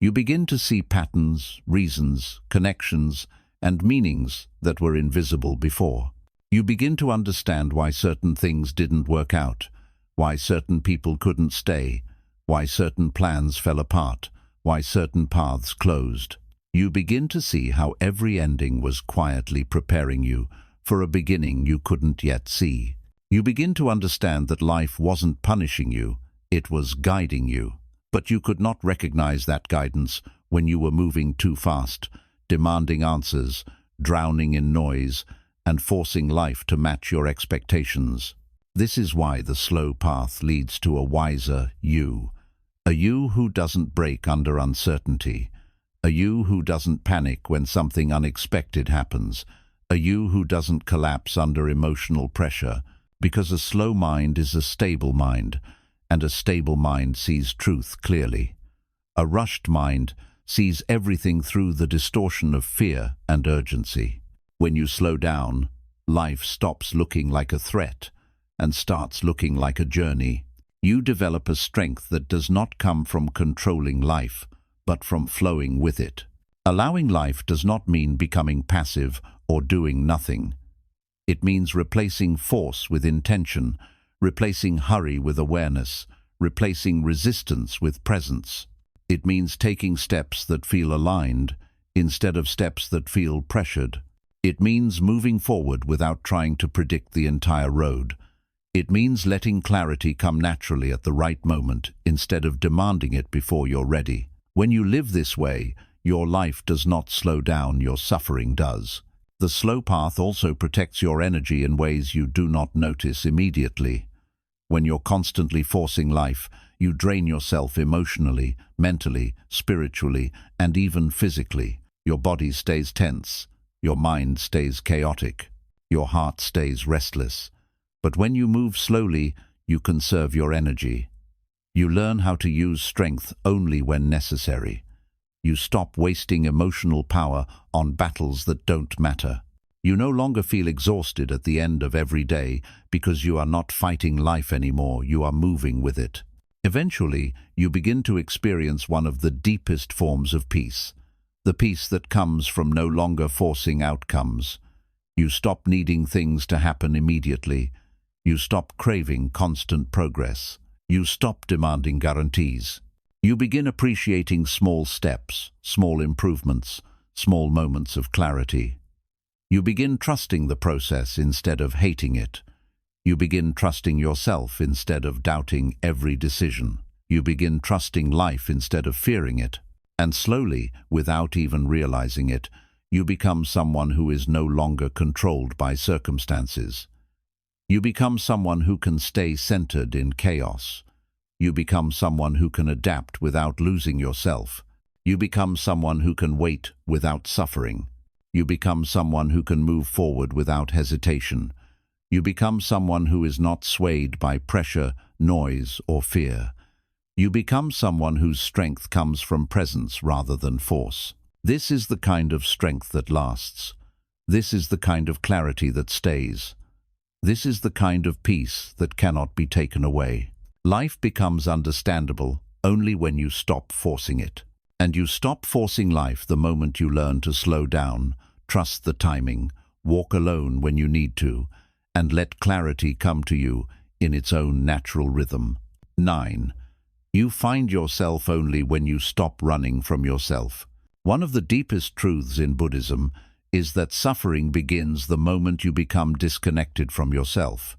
Speaker 1: You begin to see patterns, reasons, connections, and meanings that were invisible before. You begin to understand why certain things didn't work out, why certain people couldn't stay, why certain plans fell apart, why certain paths closed. You begin to see how every ending was quietly preparing you for a beginning you couldn't yet see. You begin to understand that life wasn't punishing you, it was guiding you. But you could not recognize that guidance when you were moving too fast, demanding answers, drowning in noise, and forcing life to match your expectations. This is why the slow path leads to a wiser you. A you who doesn't break under uncertainty. A you who doesn't panic when something unexpected happens. A you who doesn't collapse under emotional pressure. Because a slow mind is a stable mind, and a stable mind sees truth clearly. A rushed mind sees everything through the distortion of fear and urgency. When you slow down, life stops looking like a threat and starts looking like a journey. You develop a strength that does not come from controlling life, but from flowing with it. Allowing life does not mean becoming passive or doing nothing. It means replacing force with intention, replacing hurry with awareness, replacing resistance with presence. It means taking steps that feel aligned instead of steps that feel pressured. It means moving forward without trying to predict the entire road. It means letting clarity come naturally at the right moment instead of demanding it before you're ready. When you live this way, your life does not slow down, your suffering does. The slow path also protects your energy in ways you do not notice immediately. When you're constantly forcing life, you drain yourself emotionally, mentally, spiritually, and even physically. Your body stays tense, your mind stays chaotic, your heart stays restless. But when you move slowly, you conserve your energy. You learn how to use strength only when necessary. You stop wasting emotional power on battles that don't matter. You no longer feel exhausted at the end of every day because you are not fighting life anymore, you are moving with it. Eventually, you begin to experience one of the deepest forms of peace, the peace that comes from no longer forcing outcomes. You stop needing things to happen immediately. You stop craving constant progress. You stop demanding guarantees. You begin appreciating small steps, small improvements, small moments of clarity. You begin trusting the process instead of hating it. You begin trusting yourself instead of doubting every decision. You begin trusting life instead of fearing it. And slowly, without even realizing it, you become someone who is no longer controlled by circumstances. You become someone who can stay centered in chaos. You become someone who can adapt without losing yourself. You become someone who can wait without suffering. You become someone who can move forward without hesitation. You become someone who is not swayed by pressure, noise, or fear. You become someone whose strength comes from presence rather than force. This is the kind of strength that lasts. This is the kind of clarity that stays. This is the kind of peace that cannot be taken away. Life becomes understandable only when you stop forcing it. And you stop forcing life the moment you learn to slow down, trust the timing, walk alone when you need to, and let clarity come to you in its own natural rhythm. 9. You find yourself only when you stop running from yourself. One of the deepest truths in Buddhism is that suffering begins the moment you become disconnected from yourself.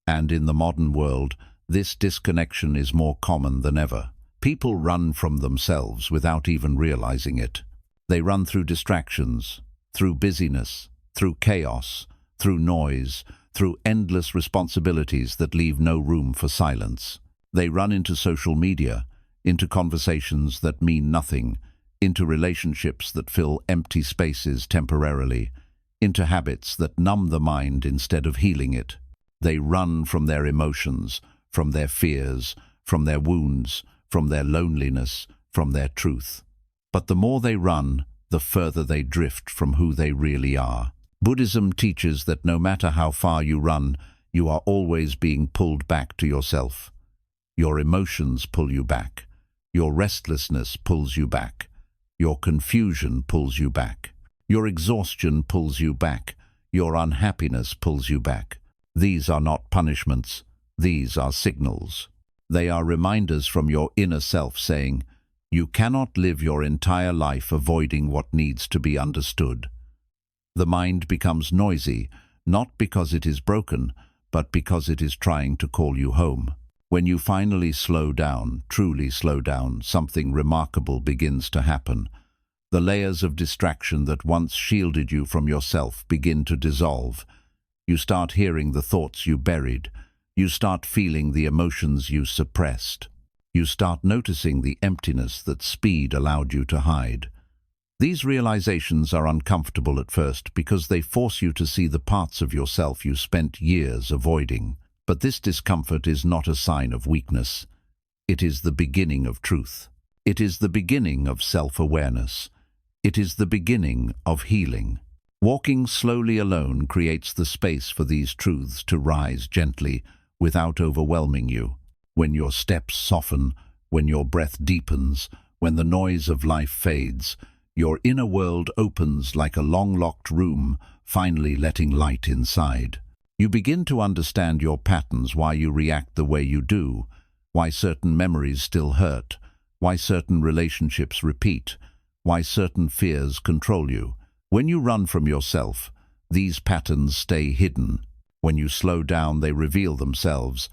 Speaker 1: And in the modern world, this disconnection is more common than ever. People run from themselves without even realizing it. They run through distractions, through busyness, through chaos, through noise, through endless responsibilities that leave no room for silence. They run into social media, into conversations that mean nothing, into relationships that fill empty spaces temporarily, into habits that numb the mind instead of healing it. They run from their emotions, from their fears, from their wounds, from their loneliness, from their truth. But the more they run, the further they drift from who they really are. Buddhism teaches that no matter how far you run, you are always being pulled back to yourself. Your emotions pull you back. Your restlessness pulls you back. Your confusion pulls you back. Your exhaustion pulls you back. Your unhappiness pulls you back. These are not punishments. These are signals. They are reminders from your inner self saying, you cannot live your entire life avoiding what needs to be understood. The mind becomes noisy, not because it is broken, but because it is trying to call you home. When you finally slow down, truly slow down, something remarkable begins to happen. The layers of distraction that once shielded you from yourself begin to dissolve. You start hearing the thoughts you buried. You start feeling the emotions you suppressed. You start noticing the emptiness that speed allowed you to hide. These realizations are uncomfortable at first because they force you to see the parts of yourself you spent years avoiding. But this discomfort is not a sign of weakness. It is the beginning of truth. It is the beginning of self-awareness. It is the beginning of healing. Walking slowly alone creates the space for these truths to rise gently without overwhelming you. When your steps soften, when your breath deepens, when the noise of life fades, Your inner world opens like a long-locked room, finally letting light inside. You begin to understand your patterns, why you react the way you do, why certain memories still hurt, why certain relationships repeat, why certain fears control you. When you run from yourself, these patterns stay hidden. When you slow down, they reveal themselves,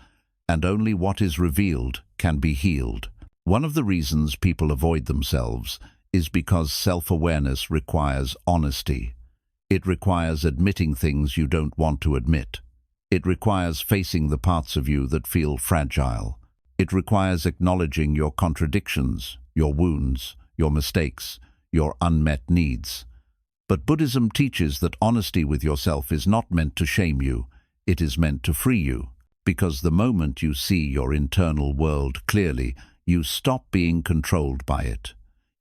Speaker 1: and only what is revealed can be healed. One of the reasons people avoid themselves is because self-awareness requires honesty. It requires admitting things you don't want to admit. It requires facing the parts of you that feel fragile. It requires acknowledging your contradictions, your wounds, your mistakes, your unmet needs. But Buddhism teaches that honesty with yourself is not meant to shame you, it is meant to free you. Because the moment you see your internal world clearly, you stop being controlled by it.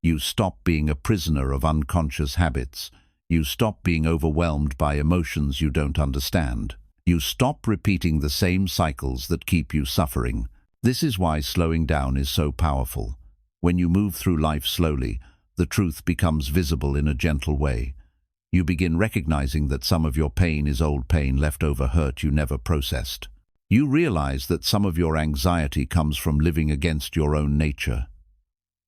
Speaker 1: You stop being a prisoner of unconscious habits. You stop being overwhelmed by emotions you don't understand. You stop repeating the same cycles that keep you suffering. This is why slowing down is so powerful. When you move through life slowly, the truth becomes visible in a gentle way. You begin recognizing that some of your pain is old pain, leftover hurt you never processed. You realize that some of your anxiety comes from living against your own nature.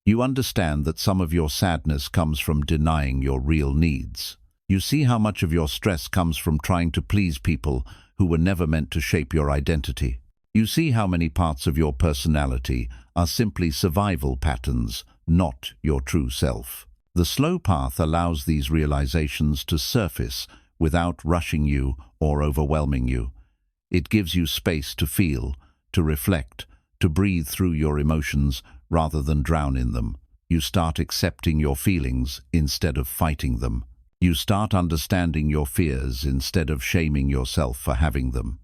Speaker 1: You understand that some of your sadness comes from denying your real needs. You see how much of your stress comes from trying to please people who were never meant to shape your identity. You see how many parts of your personality are simply survival patterns, not your true self. The slow path allows these realizations to surface without rushing you or overwhelming you. It gives you space to feel, to reflect, to breathe through your emotions rather than drown in them. You start accepting your feelings instead of fighting them. You start understanding your fears instead of shaming yourself for having them.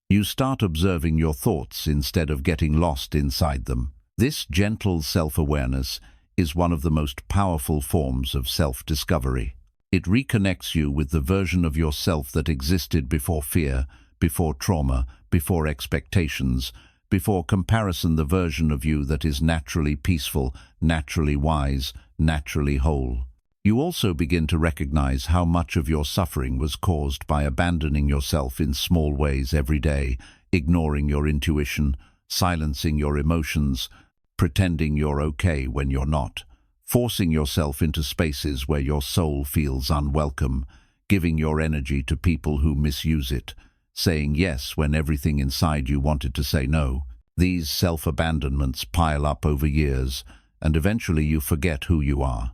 Speaker 1: You start observing your thoughts instead of getting lost inside them. This gentle self-awareness is one of the most powerful forms of self-discovery. It reconnects you with the version of yourself that existed before fear, before trauma, before expectations, before comparison, the version of you that is naturally peaceful, naturally wise, naturally whole. You also begin to recognize how much of your suffering was caused by abandoning yourself in small ways every day, ignoring your intuition, silencing your emotions, pretending you're okay when you're not, forcing yourself into spaces where your soul feels unwelcome, giving your energy to people who misuse it, saying yes when everything inside you wanted to say no. These self-abandonments pile up over years, and eventually you forget who you are.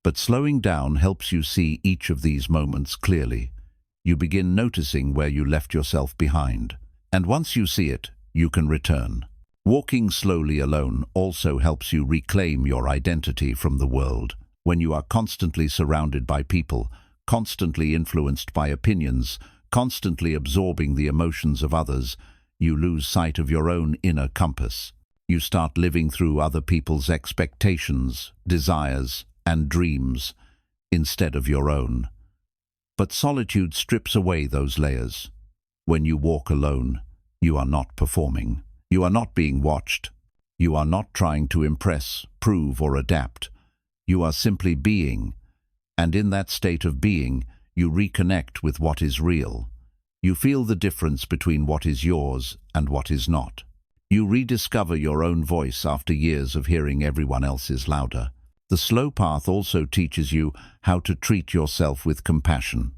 Speaker 1: But slowing down helps you see each of these moments clearly. You begin noticing where you left yourself behind. And once you see it, you can return. Walking slowly alone also helps you reclaim your identity from the world. When you are constantly surrounded by people, constantly influenced by opinions, constantly absorbing the emotions of others, you lose sight of your own inner compass. You start living through other people's expectations, desires, and dreams instead of your own. But solitude strips away those layers. When you walk alone, you are not performing. You are not being watched. You are not trying to impress, prove, or adapt. You are simply being. And in that state of being, you reconnect with what is real. You feel the difference between what is yours and what is not. You rediscover your own voice after years of hearing everyone else's louder. The slow path also teaches you how to treat yourself with compassion.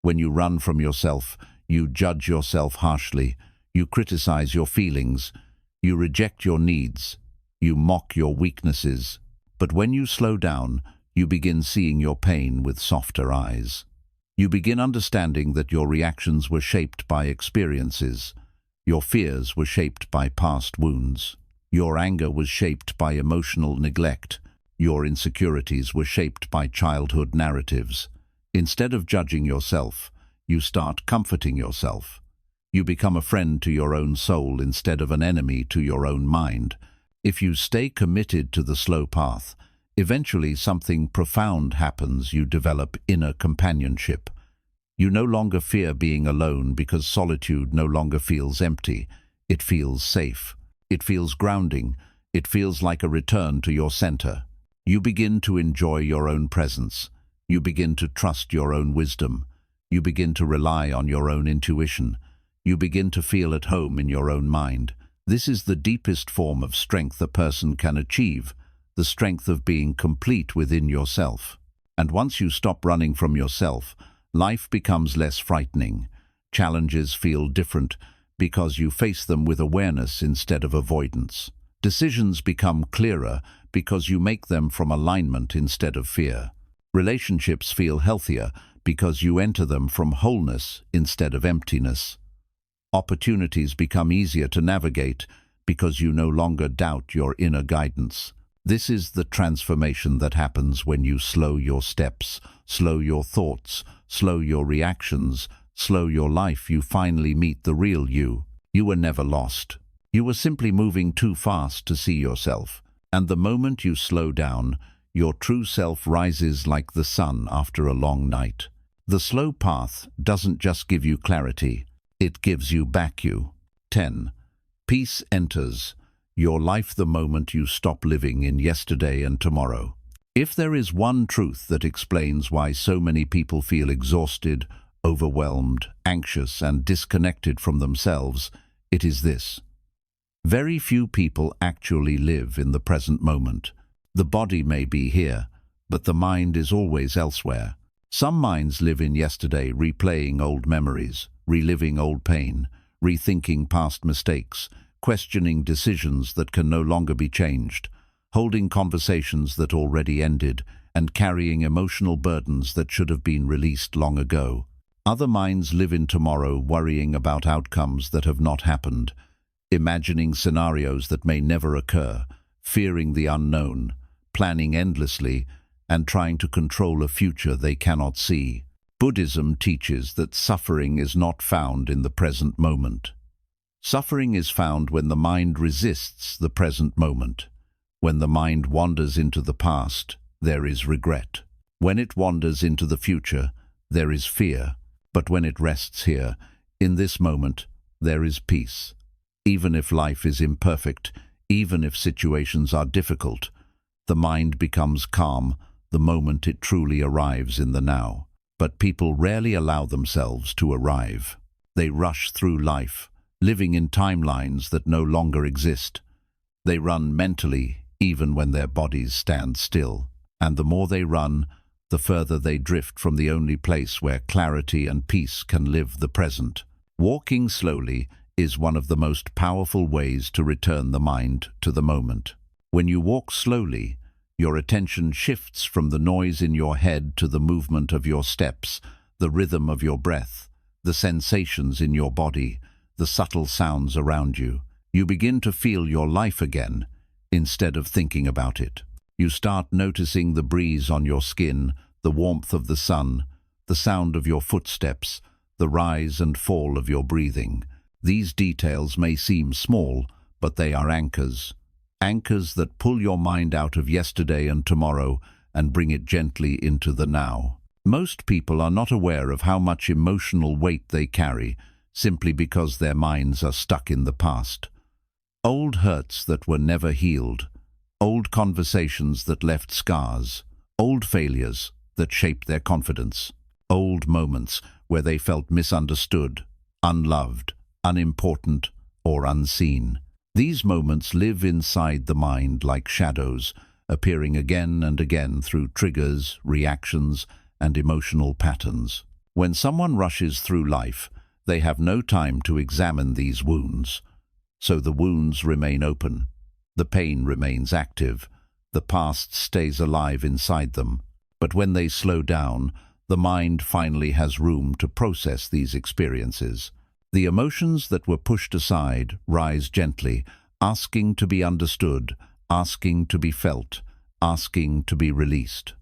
Speaker 1: When you run from yourself, you judge yourself harshly, you criticize your feelings, you reject your needs, you mock your weaknesses. But when you slow down, you begin seeing your pain with softer eyes. You begin understanding that your reactions were shaped by experiences. Your fears were shaped by past wounds. Your anger was shaped by emotional neglect. Your insecurities were shaped by childhood narratives. Instead of judging yourself, you start comforting yourself. You become a friend to your own soul instead of an enemy to your own mind. If you stay committed to the slow path, eventually something profound happens. You develop inner companionship. You no longer fear being alone because solitude no longer feels empty. It feels safe. It feels grounding. It feels like a return to your center. You begin to enjoy your own presence. You begin to trust your own wisdom. You begin to rely on your own intuition. You begin to feel at home in your own mind. This is the deepest form of strength a person can achieve, the strength of being complete within yourself. And once you stop running from yourself, life becomes less frightening. Challenges feel different because you face them with awareness instead of avoidance. Decisions become clearer because you make them from alignment instead of fear. Relationships feel healthier because you enter them from wholeness instead of emptiness. Opportunities become easier to navigate because you no longer doubt your inner guidance. This is the transformation that happens when you slow your steps, slow your thoughts, slow your reactions, slow your life. You finally meet the real you. You were never lost. You were simply moving too fast to see yourself. And the moment you slow down, your true self rises like the sun after a long night. The slow path doesn't just give you clarity, it gives you back you. 10. Peace enters your life the moment you stop living in yesterday and tomorrow. If there is one truth that explains why so many people feel exhausted, overwhelmed, anxious, and disconnected from themselves, it is this. Very few people actually live in the present moment. The body may be here, but the mind is always elsewhere. Some minds live in yesterday, replaying old memories, reliving old pain, rethinking past mistakes, questioning decisions that can no longer be changed, holding conversations that already ended, and carrying emotional burdens that should have been released long ago. Other minds live in tomorrow, worrying about outcomes that have not happened, imagining scenarios that may never occur, fearing the unknown, planning endlessly, and trying to control a future they cannot see. Buddhism teaches that suffering is not found in the present moment. Suffering is found when the mind resists the present moment. When the mind wanders into the past, there is regret. When it wanders into the future, there is fear. But when it rests here, in this moment, there is peace. Even if life is imperfect, even if situations are difficult, the mind becomes calm the moment it truly arrives in the now. But people rarely allow themselves to arrive. They rush through life, living in timelines that no longer exist. They run mentally, even when their bodies stand still. And the more they run, the further they drift from the only place where clarity and peace can live, the present. Walking slowly is one of the most powerful ways to return the mind to the moment. When you walk slowly, your attention shifts from the noise in your head to the movement of your steps, the rhythm of your breath, the sensations in your body, the subtle sounds around you. You begin to feel your life again, instead of thinking about it. You start noticing the breeze on your skin, the warmth of the sun, the sound of your footsteps, the rise and fall of your breathing. These details may seem small, but they are anchors. Anchors that pull your mind out of yesterday and tomorrow and bring it gently into the now. Most people are not aware of how much emotional weight they carry, simply because their minds are stuck in the past. Old hurts that were never healed, old conversations that left scars, old failures that shaped their confidence, old moments where they felt misunderstood, unloved, unimportant, or unseen. These moments live inside the mind like shadows, appearing again and again through triggers, reactions, and emotional patterns. When someone rushes through life, they have no time to examine these wounds. So the wounds remain open. The pain remains active. The past stays alive inside them. But when they slow down, the mind finally has room to process these experiences. The emotions that were pushed aside rise gently, asking to be understood, asking to be felt, asking to be released.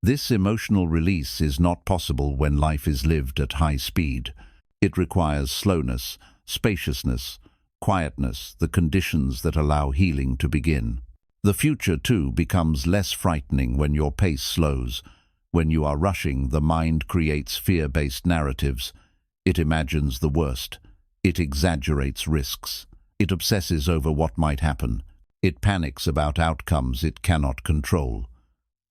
Speaker 1: This emotional release is not possible when life is lived at high speed. It requires slowness, spaciousness, quietness, the conditions that allow healing to begin. The future, too, becomes less frightening when your pace slows. When you are rushing, the mind creates fear-based narratives. It imagines the worst. It exaggerates risks. It obsesses over what might happen. It panics about outcomes it cannot control.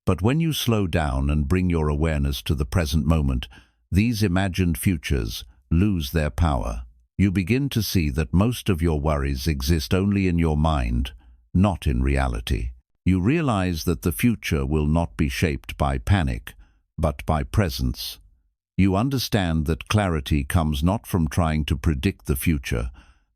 Speaker 1: But when you slow down and bring your awareness to the present moment, these imagined futures lose their power. You begin to see that most of your worries exist only in your mind, not in reality. You realize that the future will not be shaped by panic, but by presence. You understand that clarity comes not from trying to predict the future,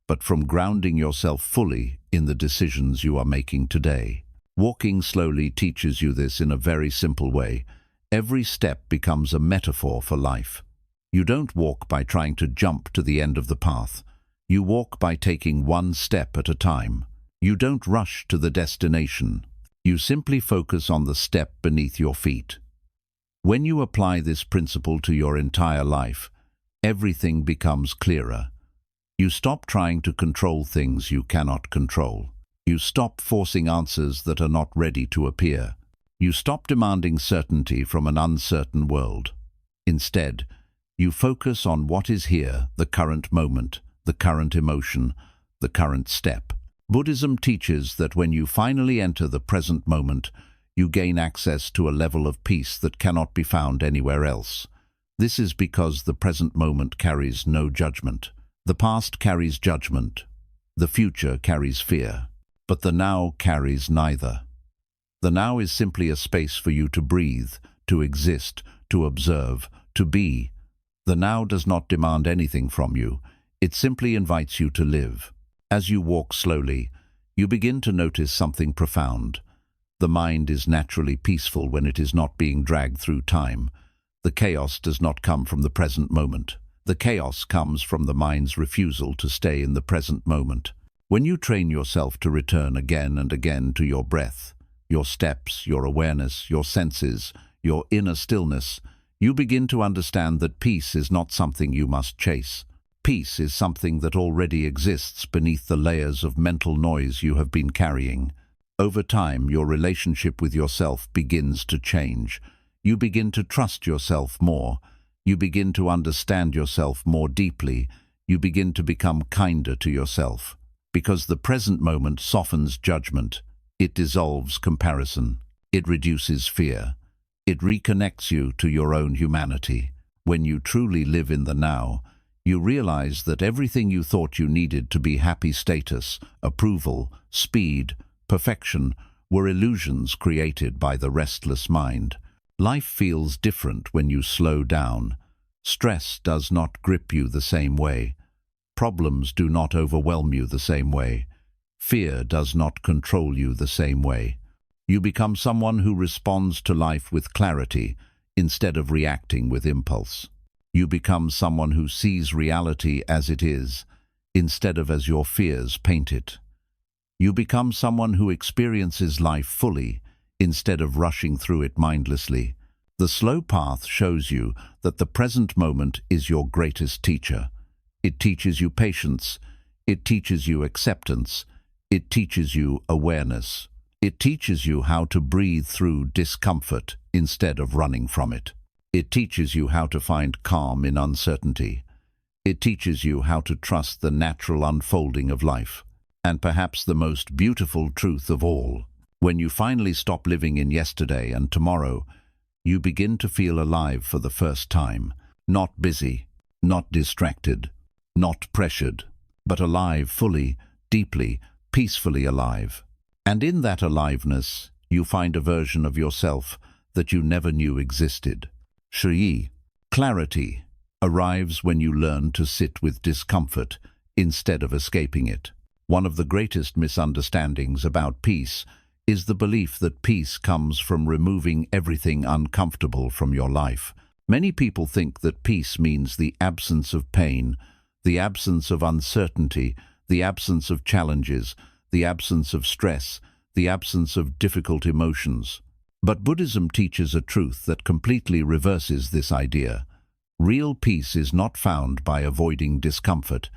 Speaker 1: but from grounding yourself fully in the decisions you are making today. Walking slowly teaches you this in a very simple way. Every step becomes a metaphor for life. You don't walk by trying to jump to the end of the path. You walk by taking one step at a time. You don't rush to the destination. You simply focus on the step beneath your feet. When you apply this principle to your entire life, everything becomes clearer. You stop trying to control things you cannot control. You stop forcing answers that are not ready to appear. You stop demanding certainty from an uncertain world. Instead, you focus on what is here, the current moment, the current emotion, the current step. Buddhism teaches that when you finally enter the present moment, you gain access to a level of peace that cannot be found anywhere else. This is because the present moment carries no judgment. The past carries judgment. The future carries fear. But the now carries neither. The now is simply a space for you to breathe, to exist, to observe, to be. The now does not demand anything from you. It simply invites you to live. As you walk slowly, you begin to notice something profound. The mind is naturally peaceful when it is not being dragged through time. The chaos does not come from the present moment. The chaos comes from the mind's refusal to stay in the present moment. When you train yourself to return again and again to your breath, your steps, your awareness, your senses, your inner stillness, you begin to understand that peace is not something you must chase. Peace is something that already exists beneath the layers of mental noise you have been carrying. Over time, your relationship with yourself begins to change. You begin to trust yourself more. You begin to understand yourself more deeply. You begin to become kinder to yourself. Because the present moment softens judgment, it dissolves comparison, it reduces fear, it reconnects you to your own humanity. When you truly live in the now, you realize that everything you thought you needed to be happy status, approval, speed, perfection, were illusions created by the restless mind. Life feels different when you slow down. Stress does not grip you the same way. Problems do not overwhelm you the same way. Fear does not control you the same way. You become someone who responds to life with clarity instead of reacting with impulse. You become someone who sees reality as it is instead of as your fears paint it. You become someone who experiences life fully instead of rushing through it mindlessly. The slow path shows you that the present moment is your greatest teacher. It teaches you patience. It teaches you acceptance. It teaches you awareness. It teaches you how to breathe through discomfort instead of running from it. It teaches you how to find calm in uncertainty. It teaches you how to trust the natural unfolding of life. And perhaps the most beautiful truth of all, when you finally stop living in yesterday and tomorrow, you begin to feel alive for the first time. Not busy, not distracted, not pressured, but alive fully, deeply, peacefully alive. And in that aliveness, you find a version of yourself that you never knew existed. Shi, clarity, arrives when you learn to sit with discomfort instead of escaping it. One of the greatest misunderstandings about peace is the belief that peace comes from removing everything uncomfortable from your life. Many people think that peace means the absence of pain, the absence of uncertainty, the absence of challenges, the absence of stress, the absence of difficult emotions. But Buddhism teaches a truth that completely reverses this idea. Real peace is not found by avoiding discomfort.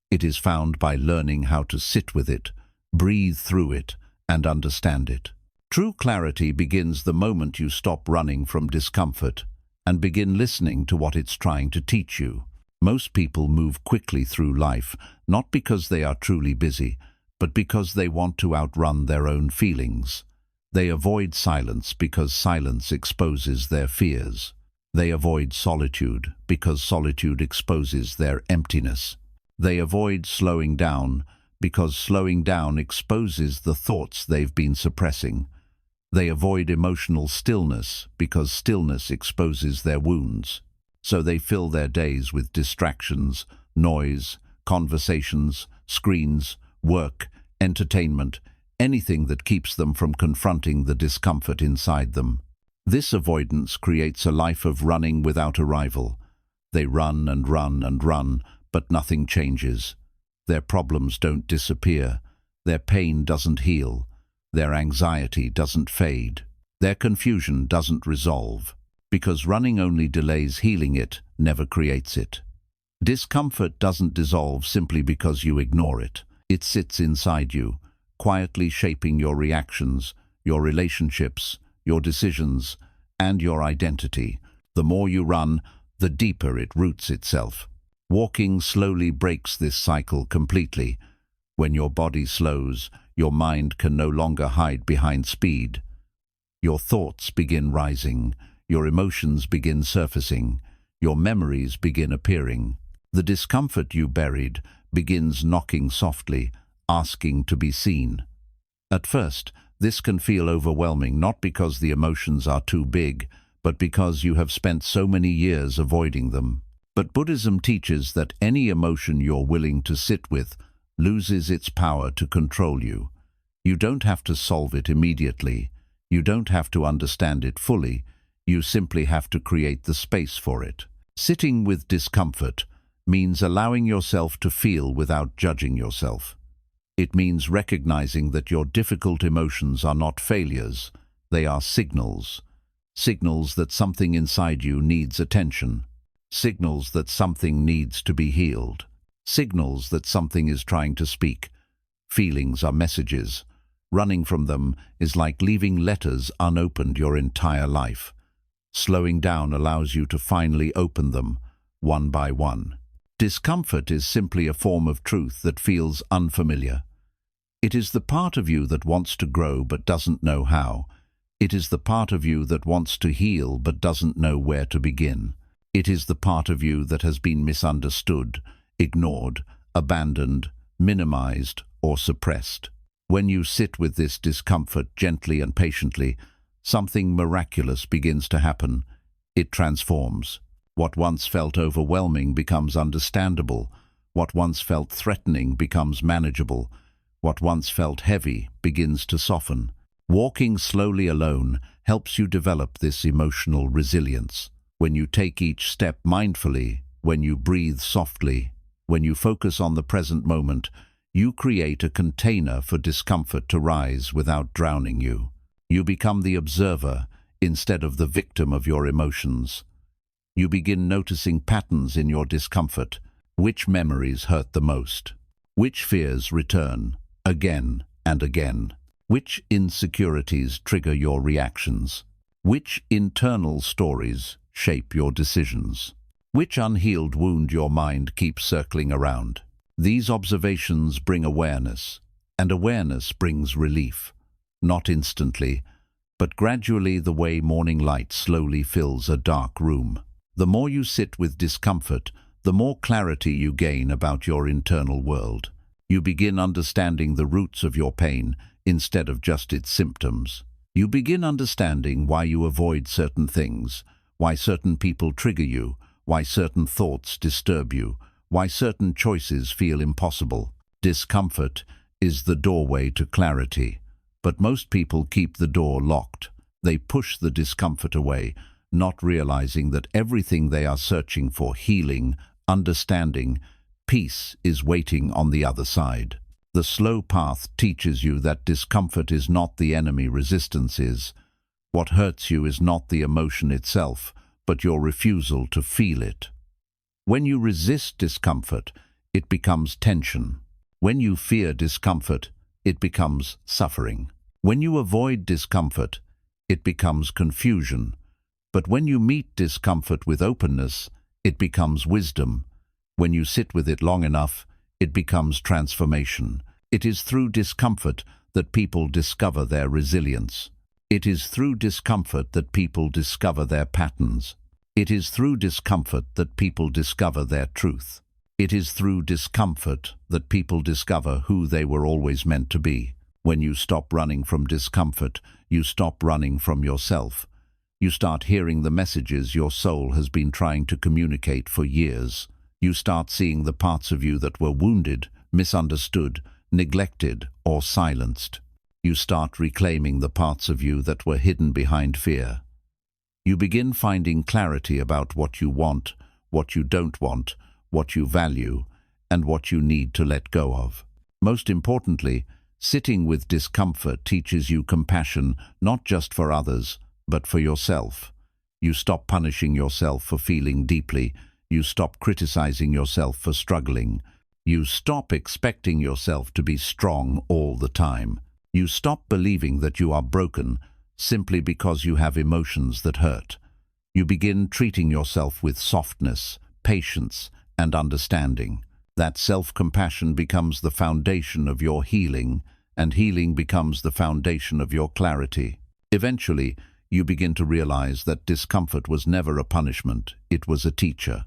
Speaker 1: It is found by learning how to sit with it, breathe through it, and understand it. True clarity begins the moment you stop running from discomfort and begin listening to what it's trying to teach you. Most people move quickly through life, not because they are truly busy, but because they want to outrun their own feelings. They avoid silence because silence exposes their fears. They avoid solitude because solitude exposes their emptiness. They avoid slowing down because slowing down exposes the thoughts they've been suppressing. They avoid emotional stillness because stillness exposes their wounds. So they fill their days with distractions, noise, conversations, screens, work, entertainment, anything that keeps them from confronting the discomfort inside them. This avoidance creates a life of running without arrival. They run and run and run, but nothing changes. Their problems don't disappear. Their pain doesn't heal. Their anxiety doesn't fade. Their confusion doesn't resolve. Because running only delays healing, it never creates it. Discomfort doesn't dissolve simply because you ignore it. It sits inside you, quietly shaping your reactions, your relationships, your decisions, and your identity. The more you run, the deeper it roots itself. Walking slowly breaks this cycle completely. When your body slows, your mind can no longer hide behind speed. Your thoughts begin rising, your emotions begin surfacing, your memories begin appearing. The discomfort you buried begins knocking softly, asking to be seen. At first, this can feel overwhelming, not because the emotions are too big, but because you have spent so many years avoiding them. But Buddhism teaches that any emotion you're willing to sit with loses its power to control you. You don't have to solve it immediately. You don't have to understand it fully. You simply have to create the space for it. Sitting with discomfort means allowing yourself to feel without judging yourself. It means recognizing that your difficult emotions are not failures, they are signals. Signals that something inside you needs attention. Signals that something needs to be healed. Signals that something is trying to speak. Feelings are messages. Running from them is like leaving letters unopened your entire life. Slowing down allows you to finally open them, one by one. Discomfort is simply a form of truth that feels unfamiliar. It is the part of you that wants to grow but doesn't know how. It is the part of you that wants to heal but doesn't know where to begin. It is the part of you that has been misunderstood, ignored, abandoned, minimized, or suppressed. When you sit with this discomfort gently and patiently, something miraculous begins to happen. It transforms. What once felt overwhelming becomes understandable. What once felt threatening becomes manageable. What once felt heavy begins to soften. Walking slowly alone helps you develop this emotional resilience. When you take each step mindfully, when you breathe softly, when you focus on the present moment, you create a container for discomfort to rise without drowning you. You become the observer instead of the victim of your emotions. You begin noticing patterns in your discomfort. Which memories hurt the most? Which fears return again and again? Which insecurities trigger your reactions? Which internal stories shape your decisions? Which unhealed wound your mind keeps circling around? These observations bring awareness, and awareness brings relief. Not instantly, but gradually, the way morning light slowly fills a dark room. The more you sit with discomfort, the more clarity you gain about your internal world. You begin understanding the roots of your pain instead of just its symptoms. You begin understanding why you avoid certain things, why certain people trigger you, why certain thoughts disturb you, why certain choices feel impossible. Discomfort is the doorway to clarity, but most people keep the door locked. They push the discomfort away, not realizing that everything they are searching for, healing, understanding, peace, is waiting on the other side. The slow path teaches you that discomfort is not the enemy, resistance is. What hurts you is not the emotion itself, but your refusal to feel it. When you resist discomfort, it becomes tension. When you fear discomfort, it becomes suffering. When you avoid discomfort, it becomes confusion. But when you meet discomfort with openness, it becomes wisdom. When you sit with it long enough, it becomes transformation. It is through discomfort that people discover their resilience. It is through discomfort that people discover their patterns. It is through discomfort that people discover their truth. It is through discomfort that people discover who they were always meant to be. When you stop running from discomfort, you stop running from yourself. You start hearing the messages your soul has been trying to communicate for years. You start seeing the parts of you that were wounded, misunderstood, neglected, or silenced. You start reclaiming the parts of you that were hidden behind fear. You begin finding clarity about what you want, what you don't want, what you value, and what you need to let go of. Most importantly, sitting with discomfort teaches you compassion, not just for others, but for yourself. You stop punishing yourself for feeling deeply. You stop criticizing yourself for struggling. You stop expecting yourself to be strong all the time. You stop believing that you are broken simply because you have emotions that hurt. You begin treating yourself with softness, patience, and understanding. That self-compassion becomes the foundation of your healing, and healing becomes the foundation of your clarity. Eventually, you begin to realize that discomfort was never a punishment, it was a teacher.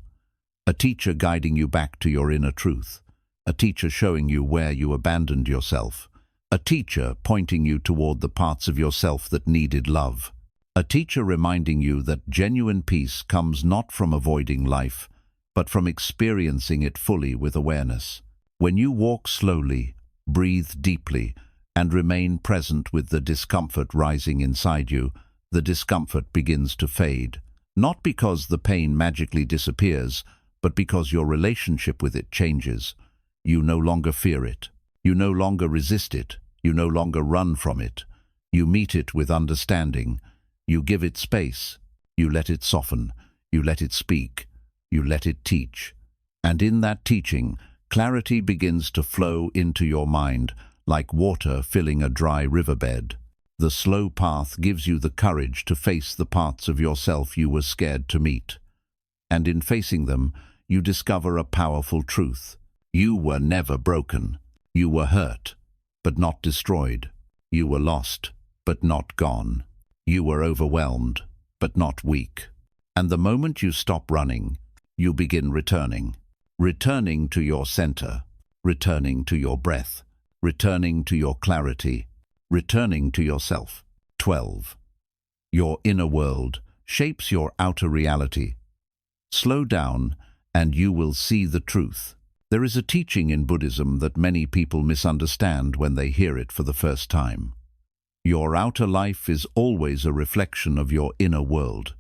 Speaker 1: A teacher guiding you back to your inner truth. A teacher showing you where you abandoned yourself. A teacher pointing you toward the parts of yourself that needed love. A teacher reminding you that genuine peace comes not from avoiding life, but from experiencing it fully with awareness. When you walk slowly, breathe deeply, and remain present with the discomfort rising inside you, the discomfort begins to fade. Not because the pain magically disappears, but because your relationship with it changes. You no longer fear it. You no longer resist it. You no longer run from it. You meet it with understanding. You give it space. You let it soften. You let it speak. You let it teach. And in that teaching, clarity begins to flow into your mind, like water filling a dry riverbed. The slow path gives you the courage to face the parts of yourself you were scared to meet. And in facing them, you discover a powerful truth. You were never broken. You were hurt, but not destroyed. You were lost, but not gone. You were overwhelmed, but not weak. And the moment you stop running, you begin returning. Returning to your center. Returning to your breath. Returning to your clarity. Returning to yourself. 12. Your inner world shapes your outer reality. Slow down, and you will see the truth. There is a teaching in Buddhism that many people misunderstand when they hear it for the first time. Your outer life is always a reflection of your inner world.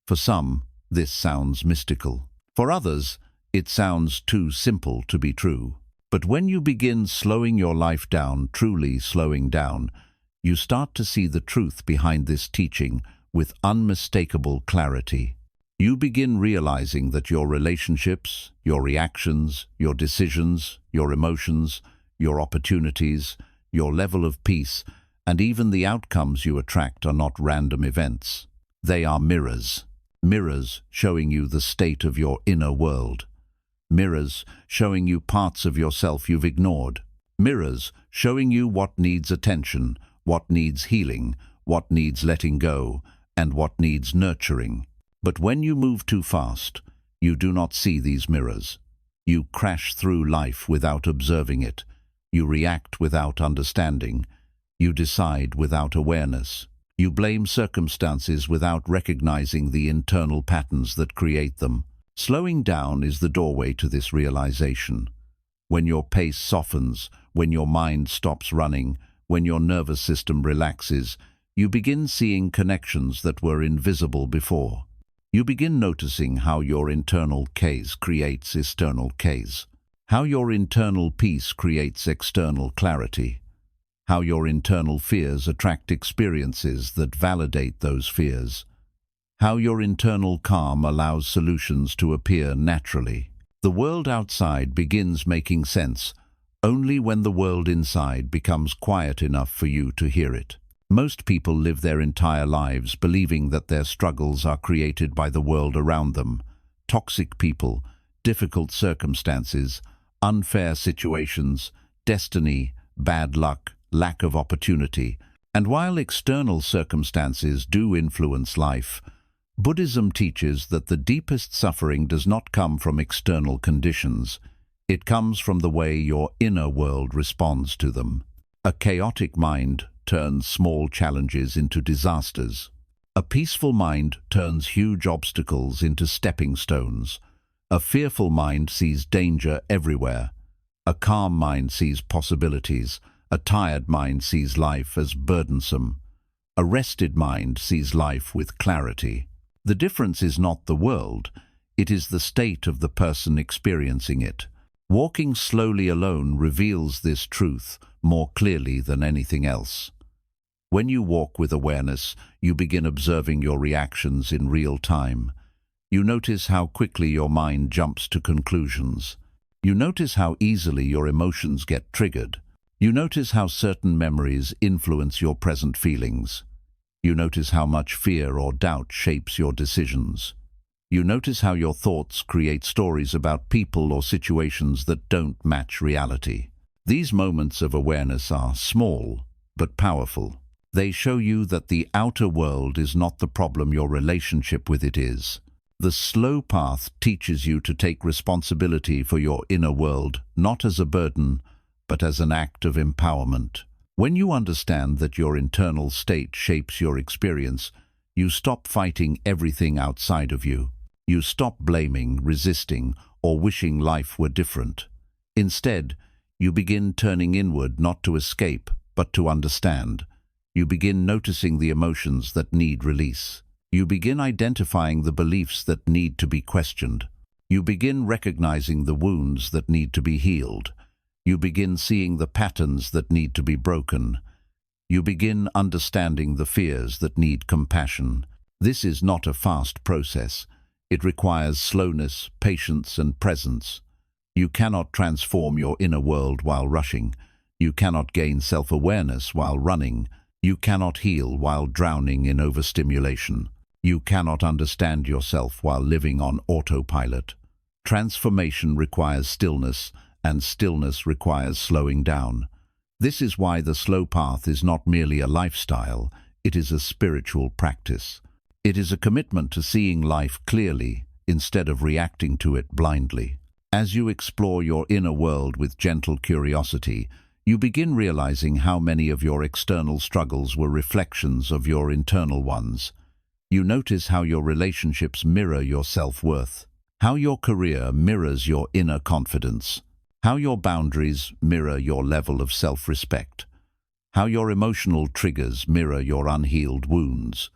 Speaker 1: For some, this sounds mystical. For others, it sounds too simple to be true. But when you begin slowing your life down, truly slowing down, you start to see the truth behind this teaching with unmistakable clarity. You begin realizing that your relationships, your reactions, your decisions, your emotions, your opportunities, your level of peace, and even the outcomes you attract are not random events. They are mirrors. Mirrors showing you the state of your inner world. Mirrors showing you parts of yourself you've ignored. Mirrors showing you what needs attention, what needs healing, what needs letting go, and what needs nurturing. But when you move too fast, you do not see these mirrors. You crash through life without observing it. You react without understanding. You decide without awareness. You blame circumstances without recognizing the internal patterns that create them. Slowing down is the doorway to this realization. When your pace softens, when your mind stops running, when your nervous system relaxes, you begin seeing connections that were invisible before. You begin noticing how your internal case creates external case, how your internal peace creates external clarity, how your internal fears attract experiences that validate those fears, how your internal calm allows solutions to appear naturally. The world outside begins making sense only when the world inside becomes quiet enough for you to hear it. Most people live their entire lives believing that their struggles are created by the world around them. Toxic people, difficult circumstances, unfair situations, destiny, bad luck, lack of opportunity. And while external circumstances do influence life, Buddhism teaches that the deepest suffering does not come from external conditions. It comes from the way your inner world responds to them. A chaotic mind turns small challenges into disasters. A peaceful mind turns huge obstacles into stepping stones. A fearful mind sees danger everywhere. A calm mind sees possibilities. A tired mind sees life as burdensome. A rested mind sees life with clarity. The difference is not the world, it is the state of the person experiencing it. Walking slowly alone reveals this truth more clearly than anything else. When you walk with awareness, you begin observing your reactions in real time. You notice how quickly your mind jumps to conclusions. You notice how easily your emotions get triggered. You notice how certain memories influence your present feelings. You notice how much fear or doubt shapes your decisions. You notice how your thoughts create stories about people or situations that don't match reality. These moments of awareness are small but powerful. They show you that the outer world is not the problem, your relationship with it is. The slow path teaches you to take responsibility for your inner world, not as a burden, but as an act of empowerment. When you understand that your internal state shapes your experience, you stop fighting everything outside of you. You stop blaming, resisting, or wishing life were different. Instead, you begin turning inward not to escape, but to understand. You begin noticing the emotions that need release. You begin identifying the beliefs that need to be questioned. You begin recognizing the wounds that need to be healed. You begin seeing the patterns that need to be broken. You begin understanding the fears that need compassion. This is not a fast process. It requires slowness, patience, and presence. You cannot transform your inner world while rushing. You cannot gain self-awareness while running. You cannot heal while drowning in overstimulation. You cannot understand yourself while living on autopilot. Transformation requires stillness, and stillness requires slowing down. This is why the slow path is not merely a lifestyle, it is a spiritual practice. It is a commitment to seeing life clearly instead of reacting to it blindly. As you explore your inner world with gentle curiosity, you begin realizing how many of your external struggles were reflections of your internal ones. You notice how your relationships mirror your self-worth, how your career mirrors your inner confidence, how your boundaries mirror your level of self-respect, how your emotional triggers mirror your unhealed wounds,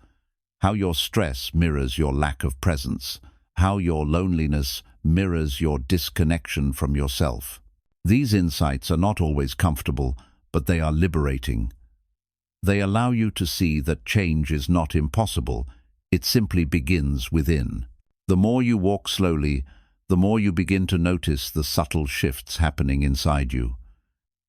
Speaker 1: how your stress mirrors your lack of presence, how your loneliness mirrors your disconnection from yourself. These insights are not always comfortable, but they are liberating. They allow you to see that change is not impossible, it simply begins within. The more you walk slowly, the more you begin to notice the subtle shifts happening inside you.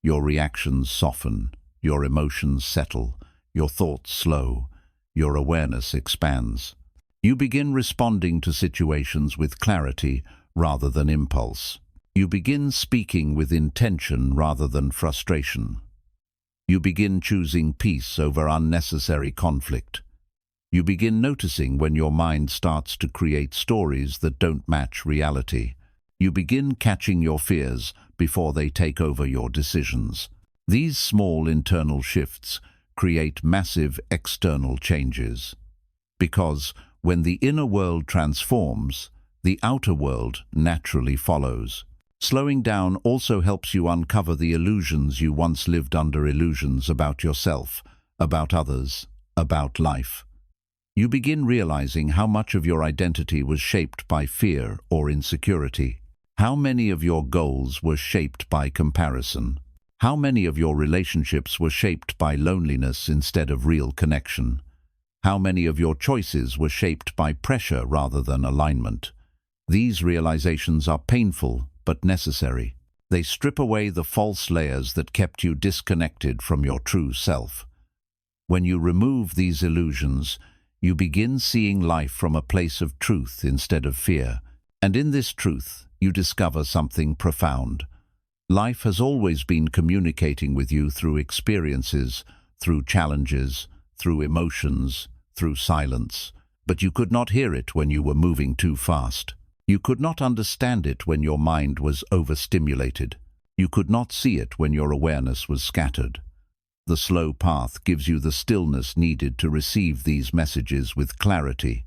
Speaker 1: Your reactions soften, your emotions settle, your thoughts slow, your awareness expands. You begin responding to situations with clarity rather than impulse. You begin speaking with intention rather than frustration. You begin choosing peace over unnecessary conflict. You begin noticing when your mind starts to create stories that don't match reality. You begin catching your fears before they take over your decisions. These small internal shifts create massive external changes. Because when the inner world transforms, the outer world naturally follows. Slowing down also helps you uncover the illusions you once lived under, illusions about yourself, about others, about life. You begin realizing how much of your identity was shaped by fear or insecurity. How many of your goals were shaped by comparison? How many of your relationships were shaped by loneliness instead of real connection? How many of your choices were shaped by pressure rather than alignment? These realizations are painful but necessary. They strip away the false layers that kept you disconnected from your true self. When you remove these illusions, you begin seeing life from a place of truth instead of fear. And in this truth, you discover something profound. Life has always been communicating with you through experiences, through challenges, through emotions, through silence. But you could not hear it when you were moving too fast. You could not understand it when your mind was overstimulated. You could not see it when your awareness was scattered. The slow path gives you the stillness needed to receive these messages with clarity.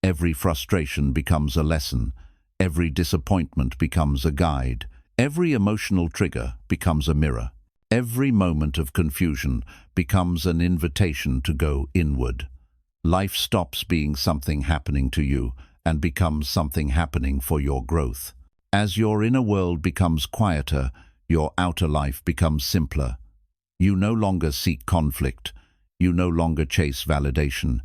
Speaker 1: Every frustration becomes a lesson. Every disappointment becomes a guide. Every emotional trigger becomes a mirror. Every moment of confusion becomes an invitation to go inward. Life stops being something happening to you and becomes something happening for your growth. As your inner world becomes quieter, your outer life becomes simpler. You no longer seek conflict. You no longer chase validation.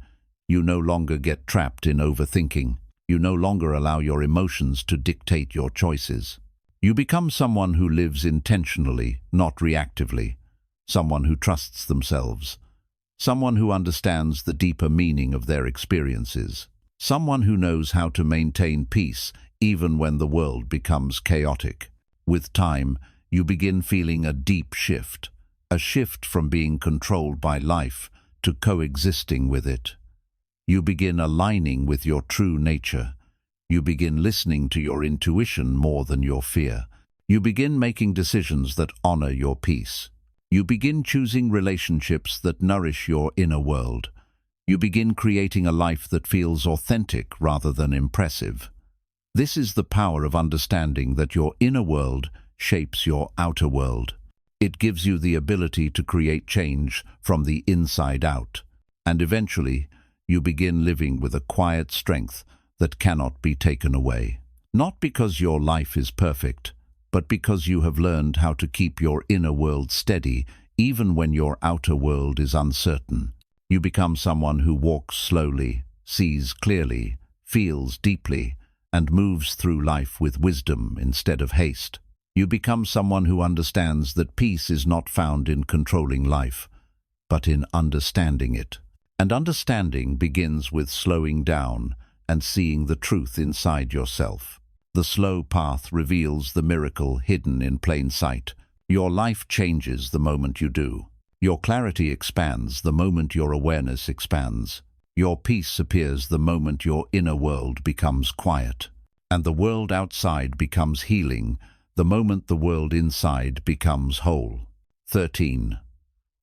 Speaker 1: You no longer get trapped in overthinking. You no longer allow your emotions to dictate your choices. You become someone who lives intentionally, not reactively. Someone who trusts themselves. Someone who understands the deeper meaning of their experiences. Someone who knows how to maintain peace even when the world becomes chaotic. With time, you begin feeling a deep shift. A shift from being controlled by life to coexisting with it. You begin aligning with your true nature. You begin listening to your intuition more than your fear. You begin making decisions that honor your peace. You begin choosing relationships that nourish your inner world. You begin creating a life that feels authentic rather than impressive. This is the power of understanding that your inner world shapes your outer world. It gives you the ability to create change from the inside out. And eventually, you begin living with a quiet strength that cannot be taken away. Not because your life is perfect, but because you have learned how to keep your inner world steady even when your outer world is uncertain. You become someone who walks slowly, sees clearly, feels deeply, and moves through life with wisdom instead of haste. You become someone who understands that peace is not found in controlling life, but in understanding it. And understanding begins with slowing down and seeing the truth inside yourself. The slow path reveals the miracle hidden in plain sight. Your life changes the moment you do. Your clarity expands the moment your awareness expands. Your peace appears the moment your inner world becomes quiet. And the world outside becomes healing the moment the world inside becomes whole. 13.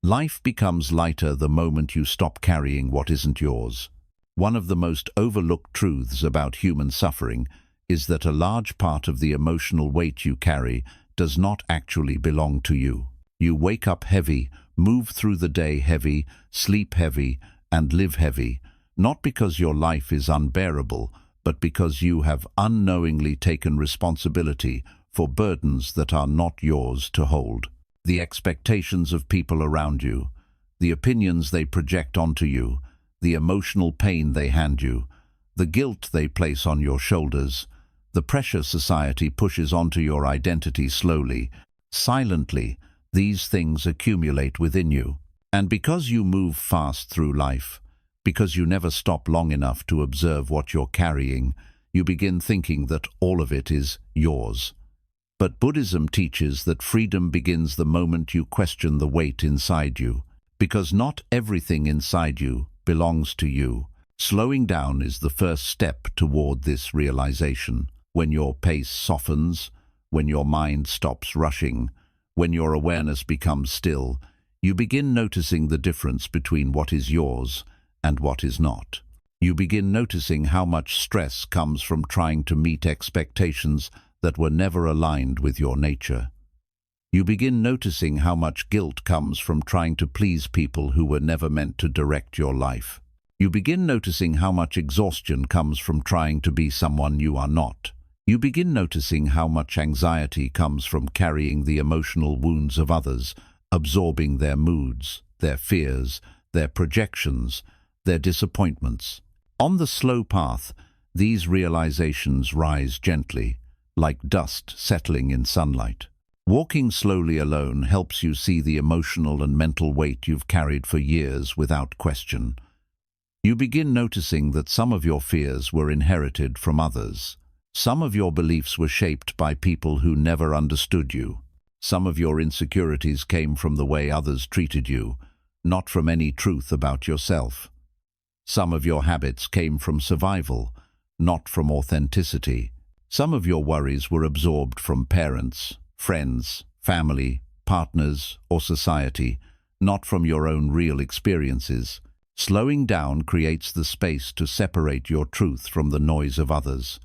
Speaker 1: Life becomes lighter the moment you stop carrying what isn't yours. One of the most overlooked truths about human suffering is that a large part of the emotional weight you carry does not actually belong to you. You wake up heavy, move through the day heavy, sleep heavy, and live heavy, not because your life is unbearable, but because you have unknowingly taken responsibility for burdens that are not yours to hold. The expectations of people around you, the opinions they project onto you, the emotional pain they hand you, the guilt they place on your shoulders, the pressure society pushes onto your identity slowly, silently. These things accumulate within you. And because you move fast through life, because you never stop long enough to observe what you're carrying, you begin thinking that all of it is yours. But Buddhism teaches that freedom begins the moment you question the weight inside you, because not everything inside you belongs to you. Slowing down is the first step toward this realization. When your pace softens, when your mind stops rushing, when your awareness becomes still, you begin noticing the difference between what is yours and what is not. You begin noticing how much stress comes from trying to meet expectations that were never aligned with your nature. You begin noticing how much guilt comes from trying to please people who were never meant to direct your life. You begin noticing how much exhaustion comes from trying to be someone you are not. You begin noticing how much anxiety comes from carrying the emotional wounds of others, absorbing their moods, their fears, their projections, their disappointments. On the slow path, these realizations rise gently, like dust settling in sunlight. Walking slowly alone helps you see the emotional and mental weight you've carried for years without question. You begin noticing that some of your fears were inherited from others. Some of your beliefs were shaped by people who never understood you. Some of your insecurities came from the way others treated you. not from any truth about yourself. Some of your habits came from survival, not from authenticity. Some of your worries were absorbed from parents, friends, family, partners, or society, not from your own real experiences. Slowing down creates the space to separate your truth from the noise of others.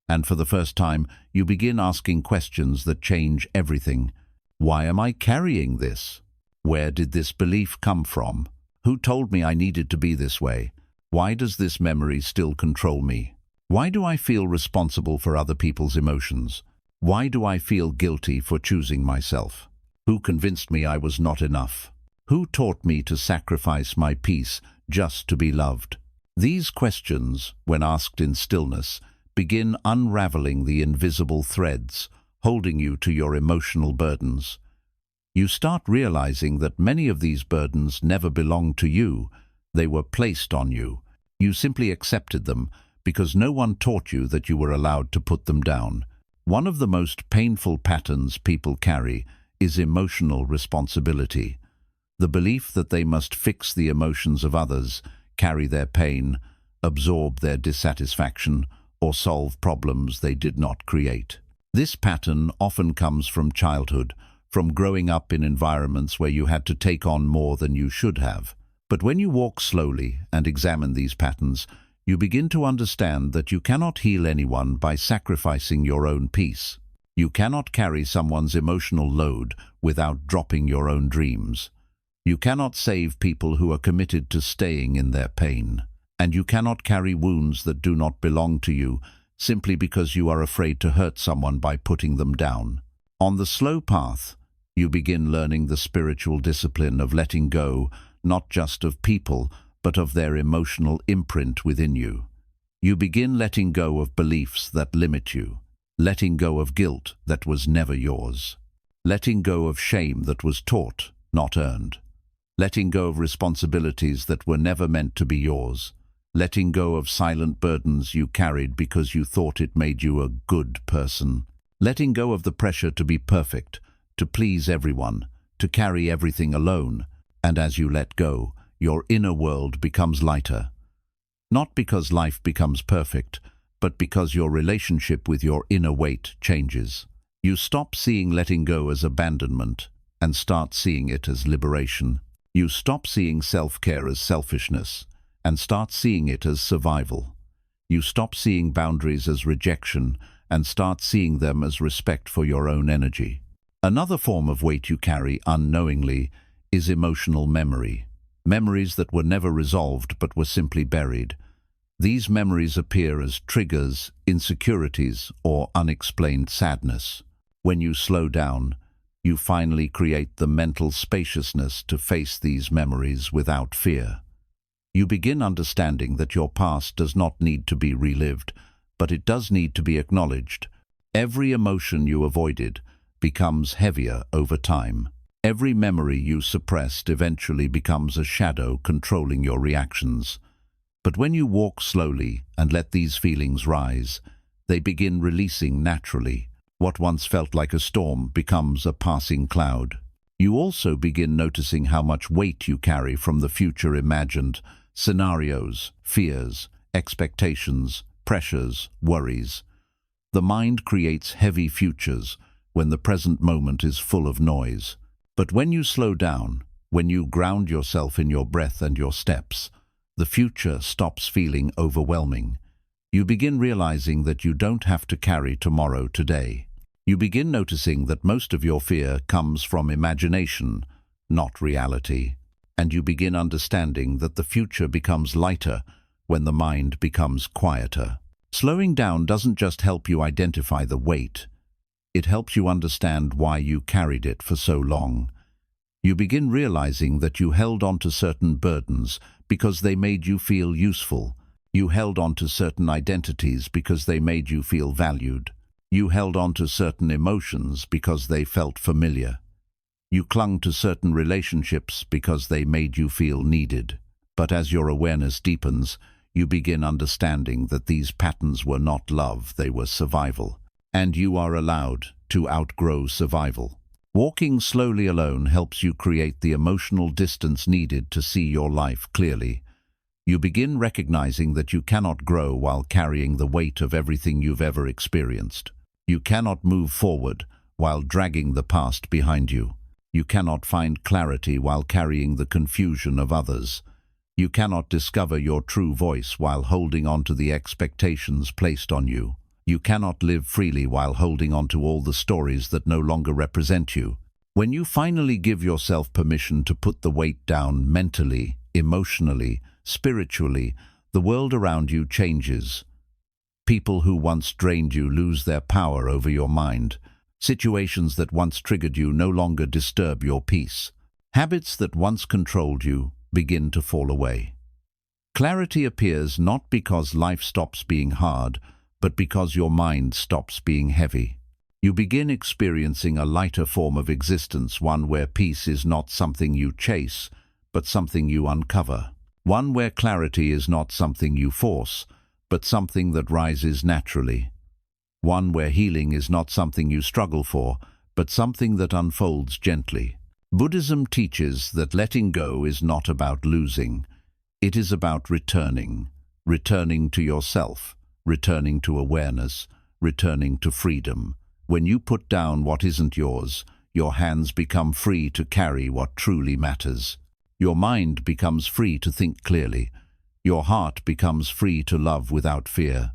Speaker 1: And for the first time, you begin asking questions that change everything. Why am I carrying this? Where did this belief come from? Who told me I needed to be this way? Why does this memory still control me? Why do I feel responsible for other people's emotions? Why do I feel guilty for choosing myself? Who convinced me I was not enough? Who taught me to sacrifice my peace just to be loved? These questions, when asked in stillness, begin unraveling the invisible threads, holding you to your emotional burdens. You start realizing that many of these burdens never belonged to you. They were placed on you. You simply accepted them because no one taught you that you were allowed to put them down. One of the most painful patterns people carry is emotional responsibility. The belief that they must fix the emotions of others, carry their pain, absorb their dissatisfaction, or solve problems they did not create. This pattern often comes from childhood, from growing up in environments where you had to take on more than you should have. But when you walk slowly and examine these patterns, you begin to understand that you cannot heal anyone by sacrificing your own peace. You cannot carry someone's emotional load without dropping your own dreams. You cannot save people who are committed to staying in their pain. And you cannot carry wounds that do not belong to you simply because you are afraid to hurt someone by putting them down. On the slow path, you begin learning the spiritual discipline of letting go, not just of people, but of their emotional imprint within you. You begin letting go of beliefs that limit you, letting go of guilt that was never yours, letting go of shame that was taught, not earned, letting go of responsibilities that were never meant to be yours, letting go of silent burdens you carried because you thought it made you a good person, letting go of the pressure to be perfect, to please everyone, to carry everything alone. And as you let go, your inner world becomes lighter. Not because life becomes perfect, but because your relationship with your inner weight changes. You stop seeing letting go as abandonment and start seeing it as liberation. You stop seeing self-care as selfishness and start seeing it as survival. You stop seeing boundaries as rejection and start seeing them as respect for your own energy. Another form of weight you carry unknowingly is emotional memory. Memories that were never resolved but were simply buried. These memories appear as triggers, insecurities, or unexplained sadness. When you slow down, you finally create the mental spaciousness to face these memories without fear. You begin understanding that your past does not need to be relived, but it does need to be acknowledged. Every emotion you avoided becomes heavier over time. Every memory you suppressed eventually becomes a shadow controlling your reactions. But when you walk slowly and let these feelings rise, they begin releasing naturally. What once felt like a storm becomes a passing cloud. You also begin noticing how much weight you carry from the future imagined, scenarios, fears, expectations, pressures, worries. The mind creates heavy futures when the present moment is full of noise. But when you slow down, when you ground yourself in your breath and your steps, the future stops feeling overwhelming. You begin realizing that you don't have to carry tomorrow today. You begin noticing that most of your fear comes from imagination, not reality. And you begin understanding that the future becomes lighter when the mind becomes quieter. Slowing down doesn't just help you identify the weight. It helps you understand why you carried it for so long. You begin realizing that you held on to certain burdens because they made you feel useful. You held on to certain identities because they made you feel valued. You held on to certain emotions because they felt familiar. You clung to certain relationships because they made you feel needed. But as your awareness deepens, you begin understanding that these patterns were not love, they were survival. And you are allowed to outgrow survival. Walking slowly alone helps you create the emotional distance needed to see your life clearly. You begin recognizing that you cannot grow while carrying the weight of everything you've ever experienced. You cannot move forward while dragging the past behind you. You cannot find clarity while carrying the confusion of others. You cannot discover your true voice while holding on to the expectations placed on you. You cannot live freely while holding on to all the stories that no longer represent you. When you finally give yourself permission to put the weight down mentally, emotionally, spiritually, the world around you changes. People who once drained you lose their power over your mind. Situations that once triggered you no longer disturb your peace. Habits that once controlled you begin to fall away. Clarity appears not because life stops being hard, but because your mind stops being heavy. You begin experiencing a lighter form of existence, one where peace is not something you chase, but something you uncover. One where clarity is not something you force, but something that rises naturally. One where healing is not something you struggle for, but something that unfolds gently. Buddhism teaches that letting go is not about losing. It is about returning. Returning to yourself, returning to awareness, returning to freedom. When you put down what isn't yours, your hands become free to carry what truly matters. Your mind becomes free to think clearly. Your heart becomes free to love without fear.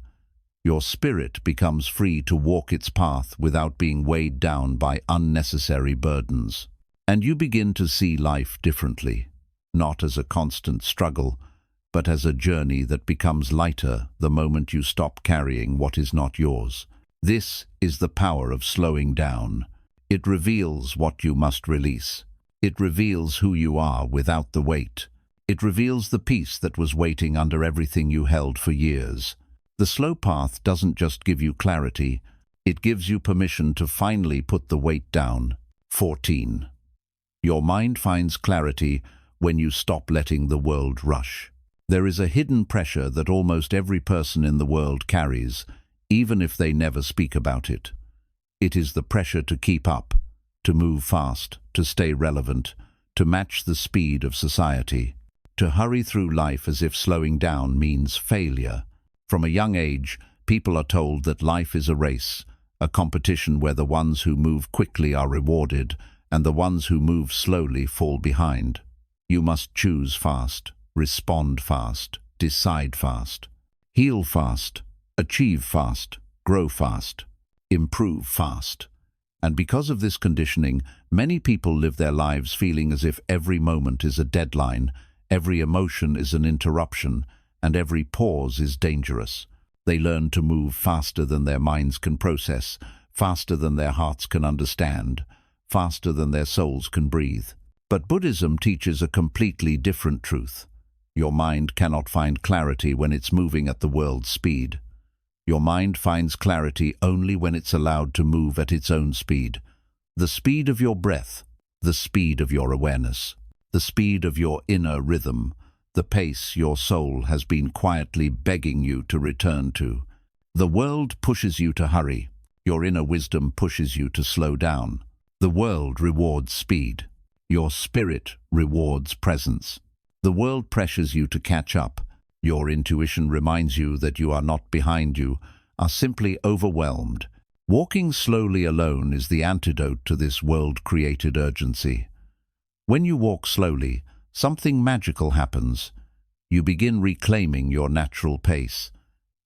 Speaker 1: Your spirit becomes free to walk its path without being weighed down by unnecessary burdens. And you begin to see life differently, not as a constant struggle, but as a journey that becomes lighter the moment you stop carrying what is not yours. This is the power of slowing down. It reveals what you must release. It reveals who you are without the weight. It reveals the peace that was waiting under everything you held for years. The slow path doesn't just give you clarity, it gives you permission to finally put the weight down. 14. Your mind finds clarity when you stop letting the world rush. There is a hidden pressure that almost every person in the world carries, even if they never speak about it. It is the pressure to keep up, to move fast, to stay relevant, to match the speed of society, to hurry through life as if slowing down means failure. From a young age, people are told that life is a race, a competition where the ones who move quickly are rewarded and the ones who move slowly fall behind. You must choose fast, respond fast, decide fast, heal fast, achieve fast, grow fast, improve fast. And because of this conditioning, many people live their lives feeling as if every moment is a deadline, every emotion is an interruption, and every pause is dangerous. They learn to move faster than their minds can process, faster than their hearts can understand, faster than their souls can breathe. But Buddhism teaches a completely different truth. Your mind cannot find clarity when it's moving at the world's speed. Your mind finds clarity only when it's allowed to move at its own speed. The speed of your breath, the speed of your awareness, the speed of your inner rhythm, the pace your soul has been quietly begging you to return to. The world pushes you to hurry. Your inner wisdom pushes you to slow down. The world rewards speed. Your spirit rewards presence. The world pressures you to catch up. Your intuition reminds you that you are not behind, you are simply overwhelmed. Walking slowly alone is the antidote to this world-created urgency. When you walk slowly, something magical happens. You begin reclaiming your natural pace.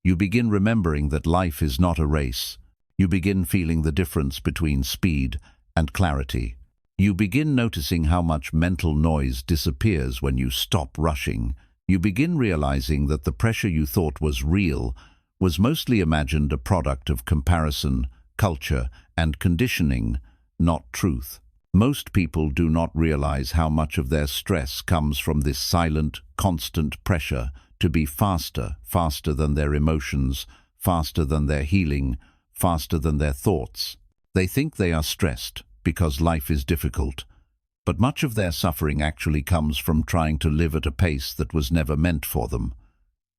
Speaker 1: You begin remembering that life is not a race. You begin feeling the difference between speed and clarity. You begin noticing how much mental noise disappears when you stop rushing. You begin realizing that the pressure you thought was real was mostly imagined, a product of comparison, culture, and conditioning, not truth. Most people do not realize how much of their stress comes from this silent, constant pressure to be faster, faster than their emotions, faster than their healing, faster than their thoughts. They think they are stressed because life is difficult, but much of their suffering actually comes from trying to live at a pace that was never meant for them.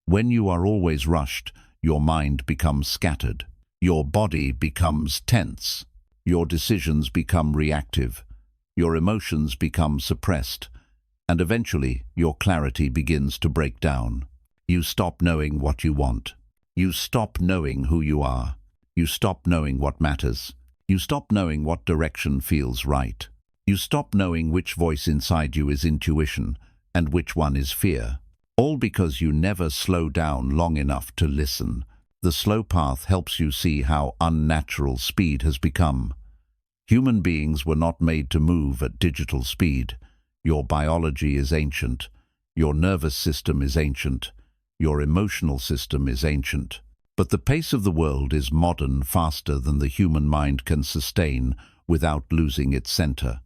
Speaker 1: When you are always rushed, your mind becomes scattered. Your body becomes tense. Your decisions become reactive. Your emotions become suppressed. And eventually, your clarity begins to break down. You stop knowing what you want. You stop knowing who you are. You stop knowing what matters. You stop knowing what direction feels right. You stop knowing which voice inside you is intuition and which one is fear. All because you never slow down long enough to listen. The slow path helps you see how unnatural speed has become. Human beings were not made to move at digital speed. Your biology is ancient. Your nervous system is ancient. Your emotional system is ancient. But the pace of the world is modern, faster than the human mind can sustain without losing its center.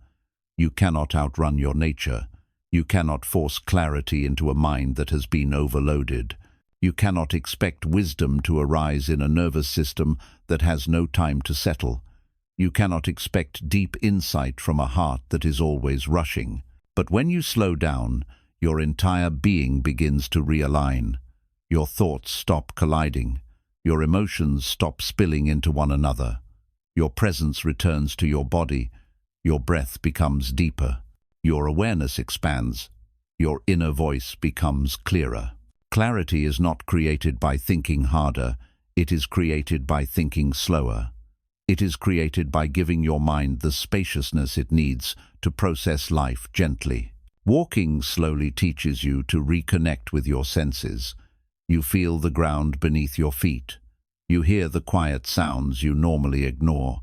Speaker 1: You cannot outrun your nature. You cannot force clarity into a mind that has been overloaded. You cannot expect wisdom to arise in a nervous system that has no time to settle. You cannot expect deep insight from a heart that is always rushing. But when you slow down, your entire being begins to realign. Your thoughts stop colliding. Your emotions stop spilling into one another. Your presence returns to your body. Your breath becomes deeper. Your awareness expands. Your inner voice becomes clearer. Clarity is not created by thinking harder. It is created by thinking slower. It is created by giving your mind the spaciousness it needs to process life gently. Walking slowly teaches you to reconnect with your senses. You feel the ground beneath your feet. You hear the quiet sounds you normally ignore.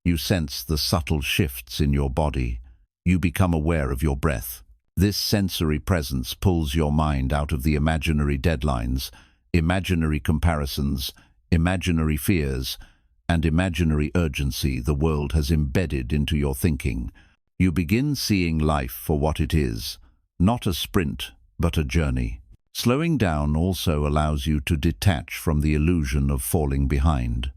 Speaker 1: You sense the subtle shifts in your body. You become aware of your breath. This sensory presence pulls your mind out of the imaginary deadlines, imaginary comparisons, imaginary fears, and imaginary urgency the world has embedded into your thinking. You begin seeing life for what it is, not a sprint, but a journey. Slowing down also allows you to detach from the illusion of falling behind.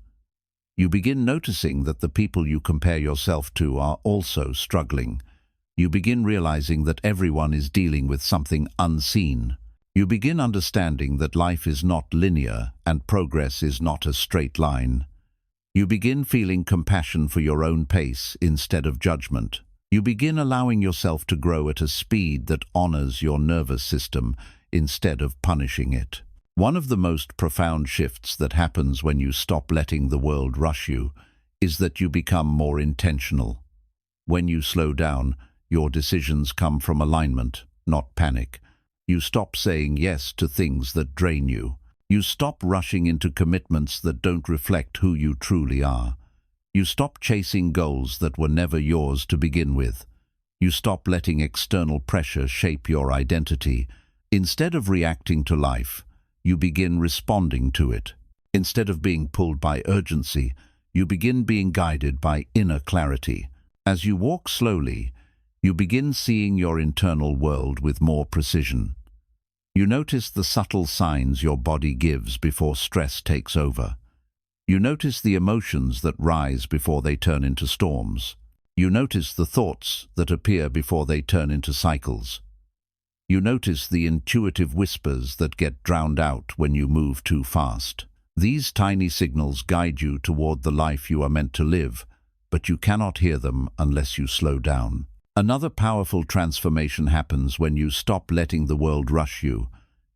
Speaker 1: You begin noticing that the people you compare yourself to are also struggling. You begin realizing that everyone is dealing with something unseen. You begin understanding that life is not linear and progress is not a straight line. You begin feeling compassion for your own pace instead of judgment. You begin allowing yourself to grow at a speed that honors your nervous system instead of punishing it. One of the most profound shifts that happens when you stop letting the world rush you is that you become more intentional. When you slow down, your decisions come from alignment, not panic. You stop saying yes to things that drain you. You stop rushing into commitments that don't reflect who you truly are. You stop chasing goals that were never yours to begin with. You stop letting external pressure shape your identity. Instead of reacting to life, you begin responding to it. Instead of being pulled by urgency, you begin being guided by inner clarity. As you walk slowly, you begin seeing your internal world with more precision. You notice the subtle signs your body gives before stress takes over. You notice the emotions that rise before they turn into storms. You notice the thoughts that appear before they turn into cycles. You notice the intuitive whispers that get drowned out when you move too fast. These tiny signals guide you toward the life you are meant to live, but you cannot hear them unless you slow down. Another powerful transformation happens when you stop letting the world rush you.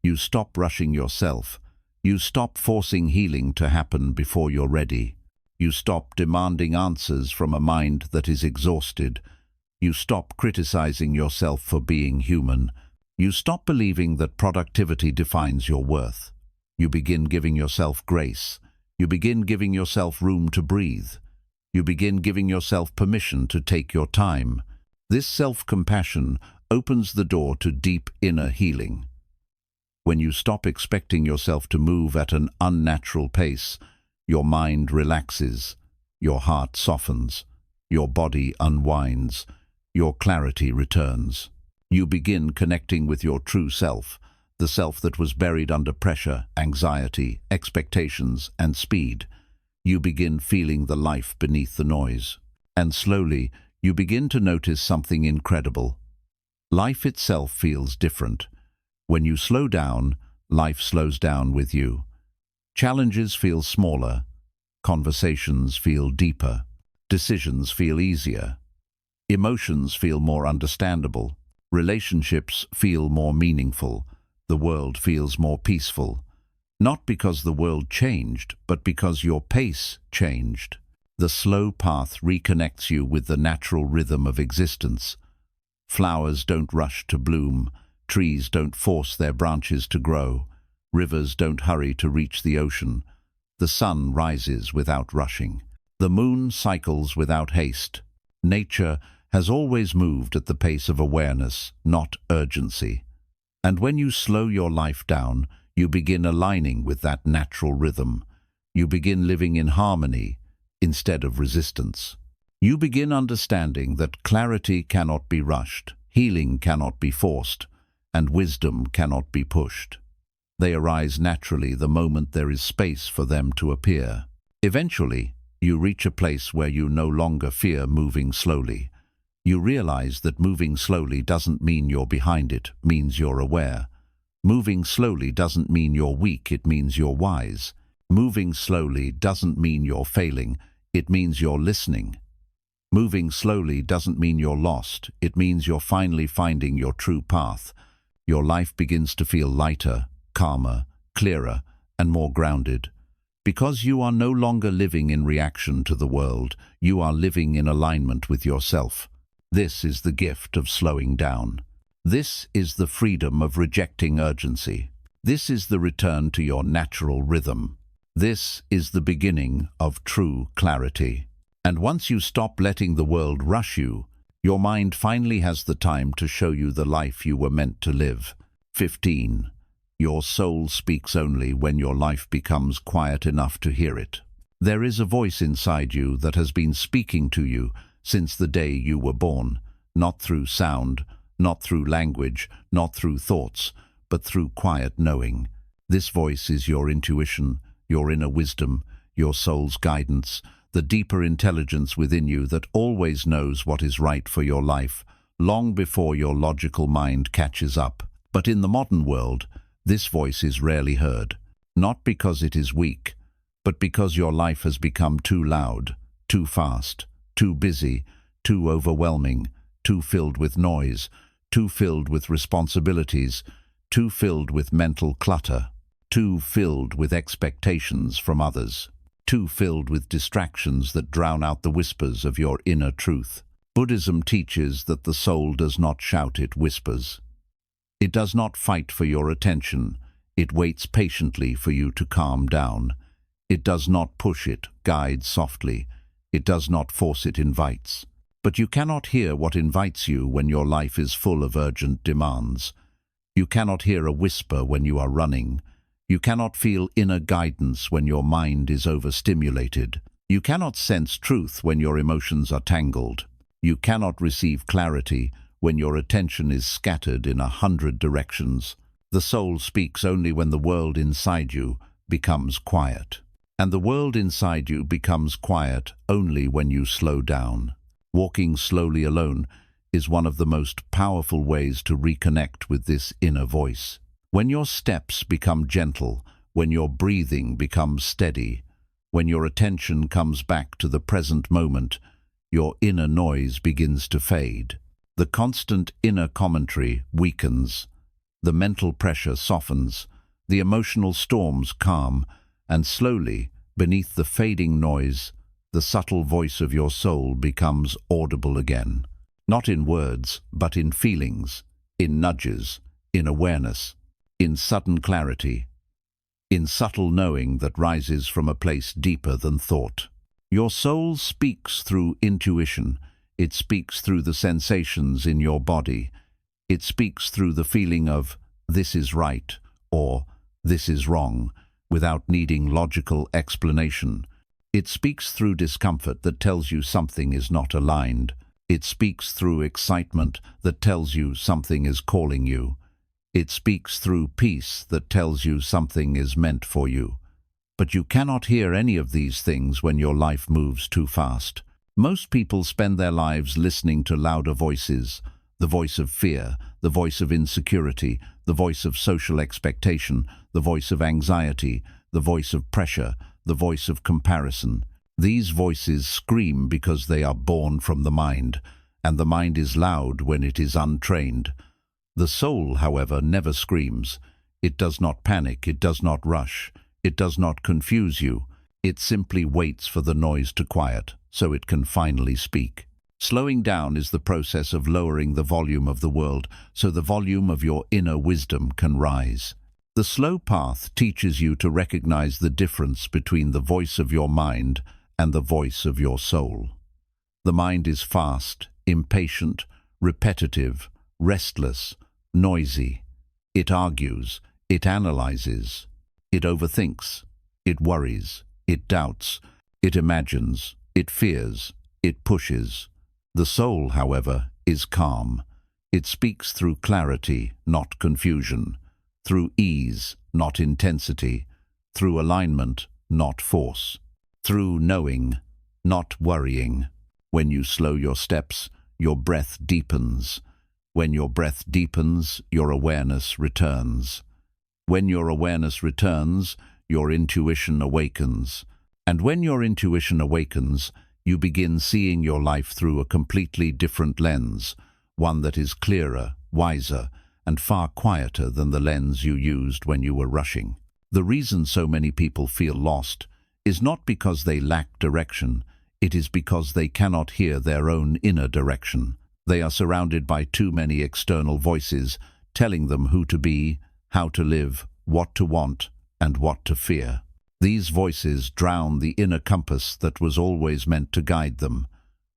Speaker 1: You stop rushing yourself. You stop forcing healing to happen before you're ready. You stop demanding answers from a mind that is exhausted. You stop criticizing yourself for being human. You stop believing that productivity defines your worth. You begin giving yourself grace. You begin giving yourself room to breathe. You begin giving yourself permission to take your time. This self-compassion opens the door to deep inner healing. When you stop expecting yourself to move at an unnatural pace, your mind relaxes, your heart softens, your body unwinds, your clarity returns. You begin connecting with your true self, the self that was buried under pressure, anxiety, expectations, and speed. You begin feeling the life beneath the noise. And slowly, you begin to notice something incredible. Life itself feels different. When you slow down, life slows down with you. Challenges feel smaller. Conversations feel deeper. Decisions feel easier. Emotions feel more understandable. Relationships feel more meaningful. The world feels more peaceful. Not because the world changed, but because your pace changed. The slow path reconnects you with the natural rhythm of existence. Flowers don't rush to bloom. Trees don't force their branches to grow. Rivers don't hurry to reach the ocean. The sun rises without rushing. The moon cycles without haste. Nature has always moved at the pace of awareness, not urgency. And when you slow your life down, you begin aligning with that natural rhythm. You begin living in harmony instead of resistance. You begin understanding that clarity cannot be rushed, healing cannot be forced, and wisdom cannot be pushed. They arise naturally the moment there is space for them to appear. Eventually, you reach a place where you no longer fear moving slowly. You realize that moving slowly doesn't mean you're behind, it means you're aware. Moving slowly doesn't mean you're weak, it means you're wise. Moving slowly doesn't mean you're failing, it means you're listening. Moving slowly doesn't mean you're lost, it means you're finally finding your true path. Your life begins to feel lighter, calmer, clearer, and more grounded. Because you are no longer living in reaction to the world, you are living in alignment with yourself. This is the gift of slowing down. This is the freedom of rejecting urgency. This is the return to your natural rhythm. This is the beginning of true clarity. And once you stop letting the world rush you, your mind finally has the time to show you the life you were meant to live. 15. Your soul speaks only when your life becomes quiet enough to hear it. There is a voice inside you that has been speaking to you since the day you were born, not through sound, not through language, not through thoughts, but through quiet knowing. This voice is your intuition, your inner wisdom, your soul's guidance, the deeper intelligence within you that always knows what is right for your life, long before your logical mind catches up. But in the modern world, this voice is rarely heard, not because it is weak, but because your life has become too loud, too fast, too busy, too overwhelming, too filled with noise, too filled with responsibilities, too filled with mental clutter, too filled with expectations from others, too filled with distractions that drown out the whispers of your inner truth. Buddhism teaches that the soul does not shout, it whispers. It does not fight for your attention, it waits patiently for you to calm down. It does not push, it guides softly. It does not force, it invites. But you cannot hear what invites you when your life is full of urgent demands. You cannot hear a whisper when you are running. You cannot feel inner guidance when your mind is overstimulated. You cannot sense truth when your emotions are tangled. You cannot receive clarity when your attention is scattered in 100 directions. The soul speaks only when the world inside you becomes quiet. And the world inside you becomes quiet only when you slow down. Walking slowly alone is one of the most powerful ways to reconnect with this inner voice. When your steps become gentle, when your breathing becomes steady, when your attention comes back to the present moment, your inner noise begins to fade. The constant inner commentary weakens, the mental pressure softens, the emotional storms calm, and slowly, beneath the fading noise, the subtle voice of your soul becomes audible again. Not in words, but in feelings, in nudges, in awareness, in sudden clarity, in subtle knowing that rises from a place deeper than thought. Your soul speaks through intuition. It speaks through the sensations in your body. It speaks through the feeling of, this is right, or this is wrong, without needing logical explanation. It speaks through discomfort that tells you something is not aligned. It speaks through excitement that tells you something is calling you. It speaks through peace that tells you something is meant for you. But you cannot hear any of these things when your life moves too fast. Most people spend their lives listening to louder voices, the voice of fear, the voice of insecurity, the voice of social expectation, the voice of anxiety, the voice of pressure, the voice of comparison. These voices scream because they are born from the mind, and the mind is loud when it is untrained. The soul, however, never screams. It does not panic, it does not rush, it does not confuse you. It simply waits for the noise to quiet, so it can finally speak. Slowing down is the process of lowering the volume of the world, so the volume of your inner wisdom can rise. The slow path teaches you to recognize the difference between the voice of your mind and the voice of your soul. The mind is fast, impatient, repetitive, restless, noisy. It argues, it analyzes, it overthinks, it worries, it doubts, it imagines, it fears, it pushes. The soul, however, is calm. It speaks through clarity, not confusion, through ease, not intensity, through alignment, not force, through knowing, not worrying. When you slow your steps, your breath deepens. When your breath deepens, your awareness returns. When your awareness returns, your intuition awakens. And when your intuition awakens, you begin seeing your life through a completely different lens, one that is clearer, wiser, and far quieter than the lens you used when you were rushing. The reason so many people feel lost is not because they lack direction, it is because they cannot hear their own inner direction. They are surrounded by too many external voices telling them who to be, how to live, what to want, and what to fear. These voices drown the inner compass that was always meant to guide them.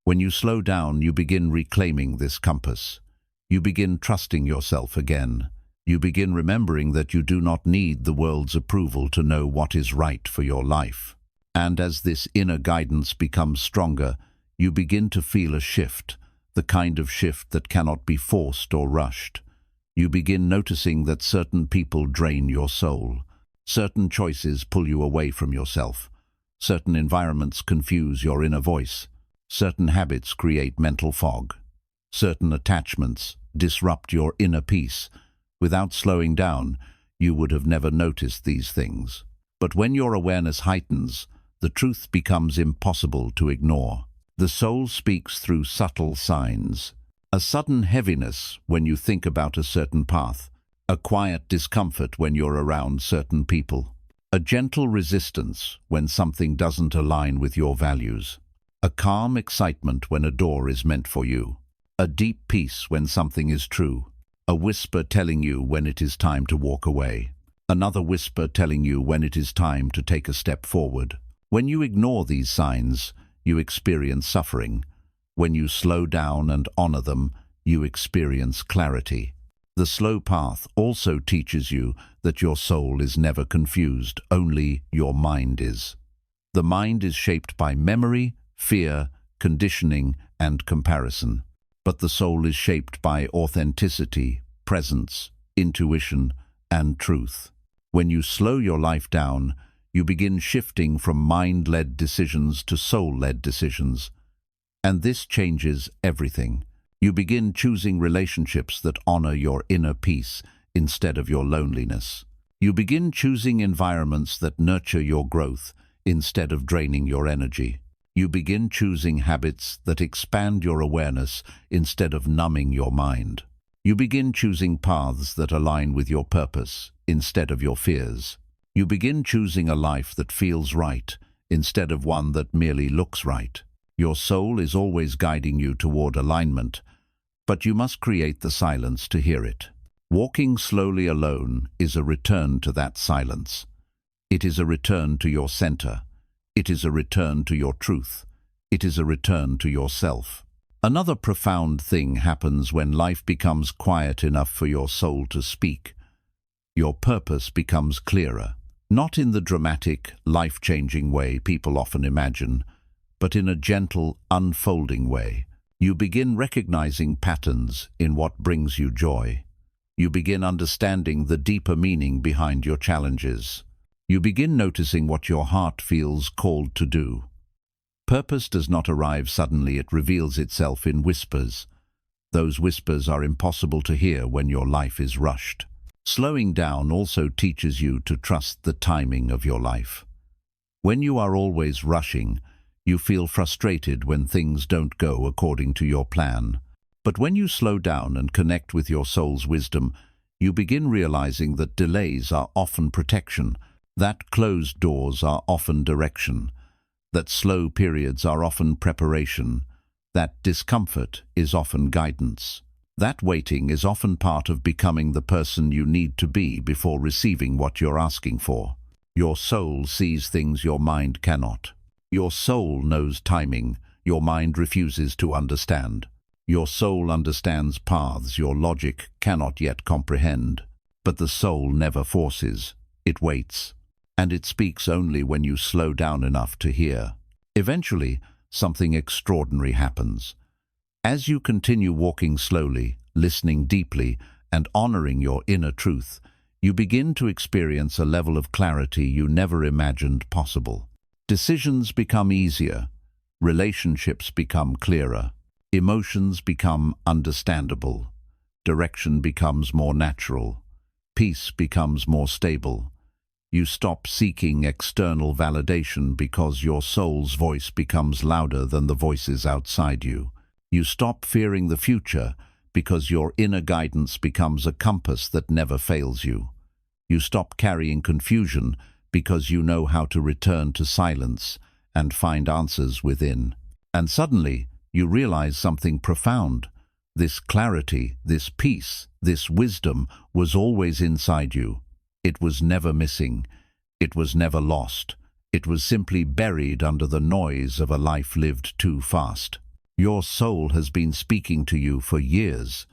Speaker 1: When you slow down, you begin reclaiming this compass. You begin trusting yourself again. You begin remembering that you do not need the world's approval to know what is right for your life. And as this inner guidance becomes stronger, you begin to feel a shift, the kind of shift that cannot be forced or rushed. You begin noticing that certain people drain your soul. Certain choices pull you away from yourself. Certain environments confuse your inner voice. Certain habits create mental fog. Certain attachments disrupt your inner peace. Without slowing down, you would have never noticed these things. But when your awareness heightens, the truth becomes impossible to ignore. The soul speaks through subtle signs. A sudden heaviness when you think about a certain path. A quiet discomfort when you're around certain people. A gentle resistance when something doesn't align with your values. A calm excitement when a door is meant for you. A deep peace when something is true. A whisper telling you when it is time to walk away. Another whisper telling you when it is time to take a step forward. When you ignore these signs, you experience suffering. When you slow down and honor them, you experience clarity. The slow path also teaches you that your soul is never confused, only your mind is. The mind is shaped by memory, fear, conditioning, and comparison. But the soul is shaped by authenticity, presence, intuition, and truth. When you slow your life down, you begin shifting from mind-led decisions to soul-led decisions. And this changes everything. You begin choosing relationships that honor your inner peace instead of your loneliness. You begin choosing environments that nurture your growth instead of draining your energy. You begin choosing habits that expand your awareness instead of numbing your mind. You begin choosing paths that align with your purpose instead of your fears. You begin choosing a life that feels right instead of one that merely looks right. Your soul is always guiding you toward alignment, but you must create the silence to hear it. Walking slowly alone is a return to that silence. It is a return to your center. It is a return to your truth. It is a return to yourself. Another profound thing happens when life becomes quiet enough for your soul to speak. Your purpose becomes clearer, not in the dramatic, life-changing way people often imagine, but in a gentle, unfolding way. You begin recognizing patterns in what brings you joy. You begin understanding the deeper meaning behind your challenges. You begin noticing what your heart feels called to do. Purpose does not arrive suddenly, it reveals itself in whispers. Those whispers are impossible to hear when your life is rushed. Slowing down also teaches you to trust the timing of your life. When you are always rushing, You feel frustrated when things don't go according to your plan. But when you slow down and connect with your soul's wisdom, you begin realizing that delays are often protection, that closed doors are often direction, that slow periods are often preparation, that discomfort is often guidance. That waiting is often part of becoming the person you need to be before receiving what you're asking for. Your soul sees things your mind cannot. Your soul knows timing your mind refuses to understand. Your soul understands paths your logic cannot yet comprehend. But the soul never forces, it waits. And it speaks only when you slow down enough to hear. Eventually, something extraordinary happens. As you continue walking slowly, listening deeply, and honoring your inner truth, you begin to experience a level of clarity you never imagined possible. Decisions become easier, relationships become clearer, emotions become understandable, direction becomes more natural, peace becomes more stable. You stop seeking external validation because your soul's voice becomes louder than the voices outside you. You stop fearing the future because your inner guidance becomes a compass that never fails you. You stop carrying confusion because you know how to return to silence and find answers within. And suddenly, you realize something profound. This clarity, this peace, this wisdom was always inside you. It was never missing. It was never lost. It was simply buried under the noise of a life lived too fast. Your soul has been speaking to you for years.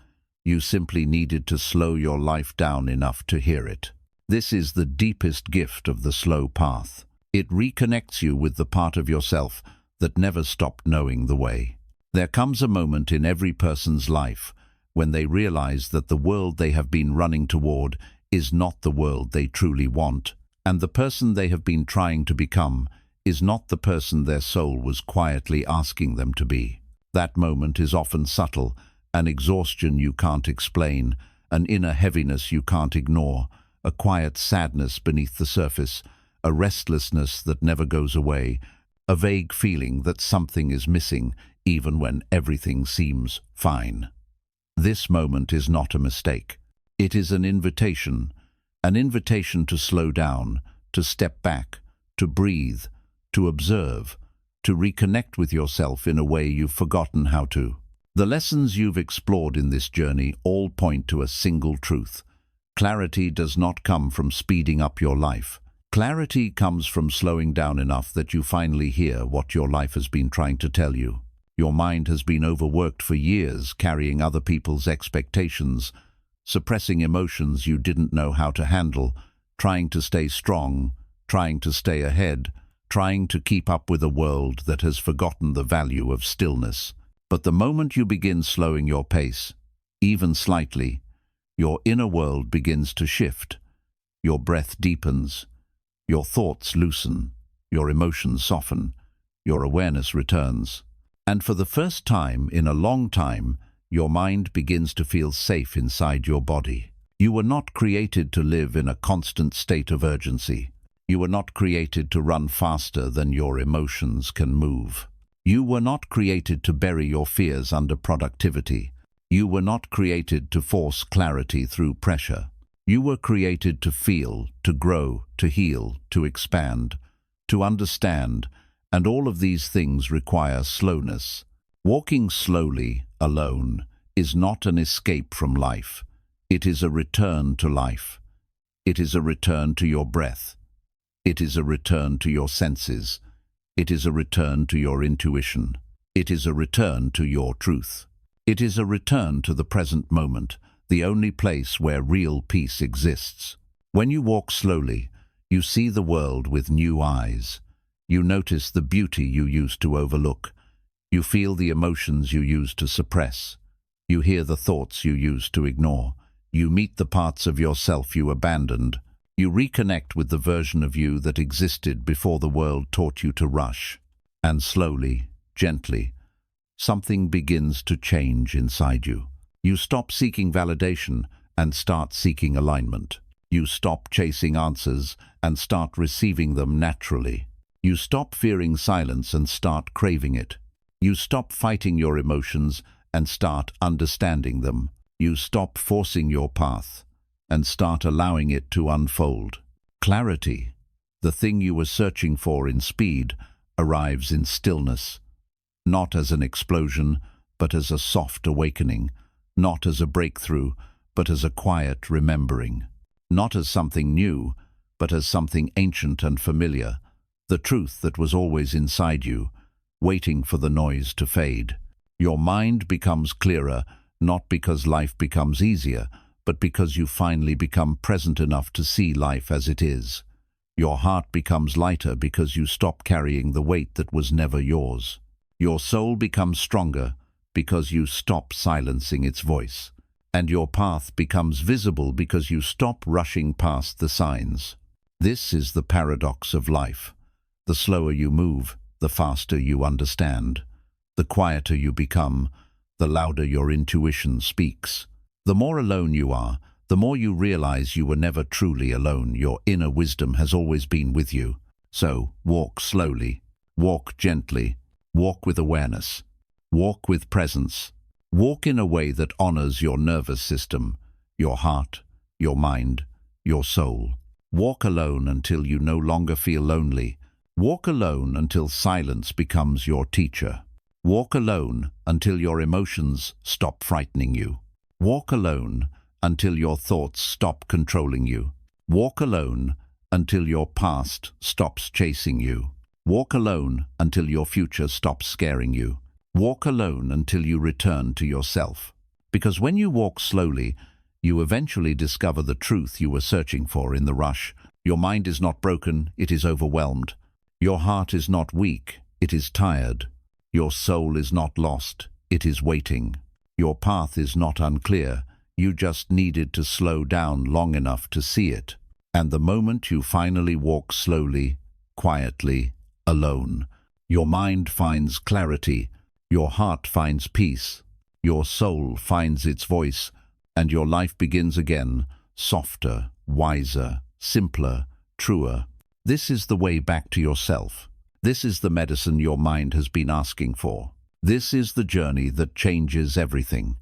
Speaker 1: You simply needed to slow your life down enough to hear it. This is the deepest gift of the slow path. It reconnects you with the part of yourself that never stopped knowing the way. There comes a moment in every person's life when they realize that the world they have been running toward is not the world they truly want, and the person they have been trying to become is not the person their soul was quietly asking them to be. That moment is often subtle, an exhaustion you can't explain, an inner heaviness you can't ignore, a quiet sadness beneath the surface, a restlessness that never goes away, a vague feeling that something is missing even when everything seems fine. This moment is not a mistake. It is an invitation to slow down, to step back, to breathe, to observe, to reconnect with yourself in a way you've forgotten how to. The lessons you've explored in this journey all point to a single truth. Clarity does not come from speeding up your life. Clarity comes from slowing down enough that you finally hear what your life has been trying to tell you. Your mind has been overworked for years, carrying other people's expectations, suppressing emotions you didn't know how to handle, trying to stay strong, trying to stay ahead, trying to keep up with a world that has forgotten the value of stillness. But the moment you begin slowing your pace, even slightly, your inner world begins to shift. Your breath deepens, your thoughts loosen, your emotions soften, your awareness returns. And for the first time in a long time, your mind begins to feel safe inside your body. You were not created to live in a constant state of urgency. You were not created to run faster than your emotions can move. You were not created to bury your fears under productivity. You were not created to force clarity through pressure. You were created to feel, to grow, to heal, to expand, to understand, and all of these things require slowness. Walking slowly, alone, is not an escape from life. It is a return to life. It is a return to your breath. It is a return to your senses. It is a return to your intuition. It is a return to your truth. It is a return to the present moment, the only place where real peace exists. When you walk slowly, you see the world with new eyes. You notice the beauty you used to overlook. You feel the emotions you used to suppress. You hear the thoughts you used to ignore. You meet the parts of yourself you abandoned. You reconnect with the version of you that existed before the world taught you to rush. And slowly, gently, something begins to change inside you. You stop seeking validation and start seeking alignment. You stop chasing answers and start receiving them naturally. You stop fearing silence and start craving it. You stop fighting your emotions and start understanding them. You stop forcing your path and start allowing it to unfold. Clarity, the thing you were searching for in speed, arrives in stillness, not as an explosion, but as a soft awakening, not as a breakthrough, but as a quiet remembering, not as something new, but as something ancient and familiar, the truth that was always inside you, waiting for the noise to fade. Your mind becomes clearer, not because life becomes easier, but because you finally become present enough to see life as it is. Your heart becomes lighter because you stop carrying the weight that was never yours. Your soul becomes stronger because you stop silencing its voice. And your path becomes visible because you stop rushing past the signs. This is the paradox of life. The slower you move, the faster you understand. The quieter you become, the louder your intuition speaks. The more alone you are, the more you realize you were never truly alone. Your inner wisdom has always been with you. So, walk slowly, walk gently, walk with awareness, walk with presence. Walk in a way that honors your nervous system, your heart, your mind, your soul. Walk alone until you no longer feel lonely. Walk alone until silence becomes your teacher. Walk alone until your emotions stop frightening you. Walk alone until your thoughts stop controlling you. Walk alone until your past stops chasing you. Walk alone until your future stops scaring you. Walk alone until you return to yourself. Because when you walk slowly, you eventually discover the truth you were searching for in the rush. Your mind is not broken, it is overwhelmed. Your heart is not weak, it is tired. Your soul is not lost, it is waiting. Your path is not unclear, you just needed to slow down long enough to see it. And the moment you finally walk slowly, quietly, alone, your mind finds clarity, your heart finds peace, your soul finds its voice, and your life begins again, softer, wiser, simpler, truer. This is the way back to yourself. This is the medicine your mind has been asking for. This is the journey that changes everything.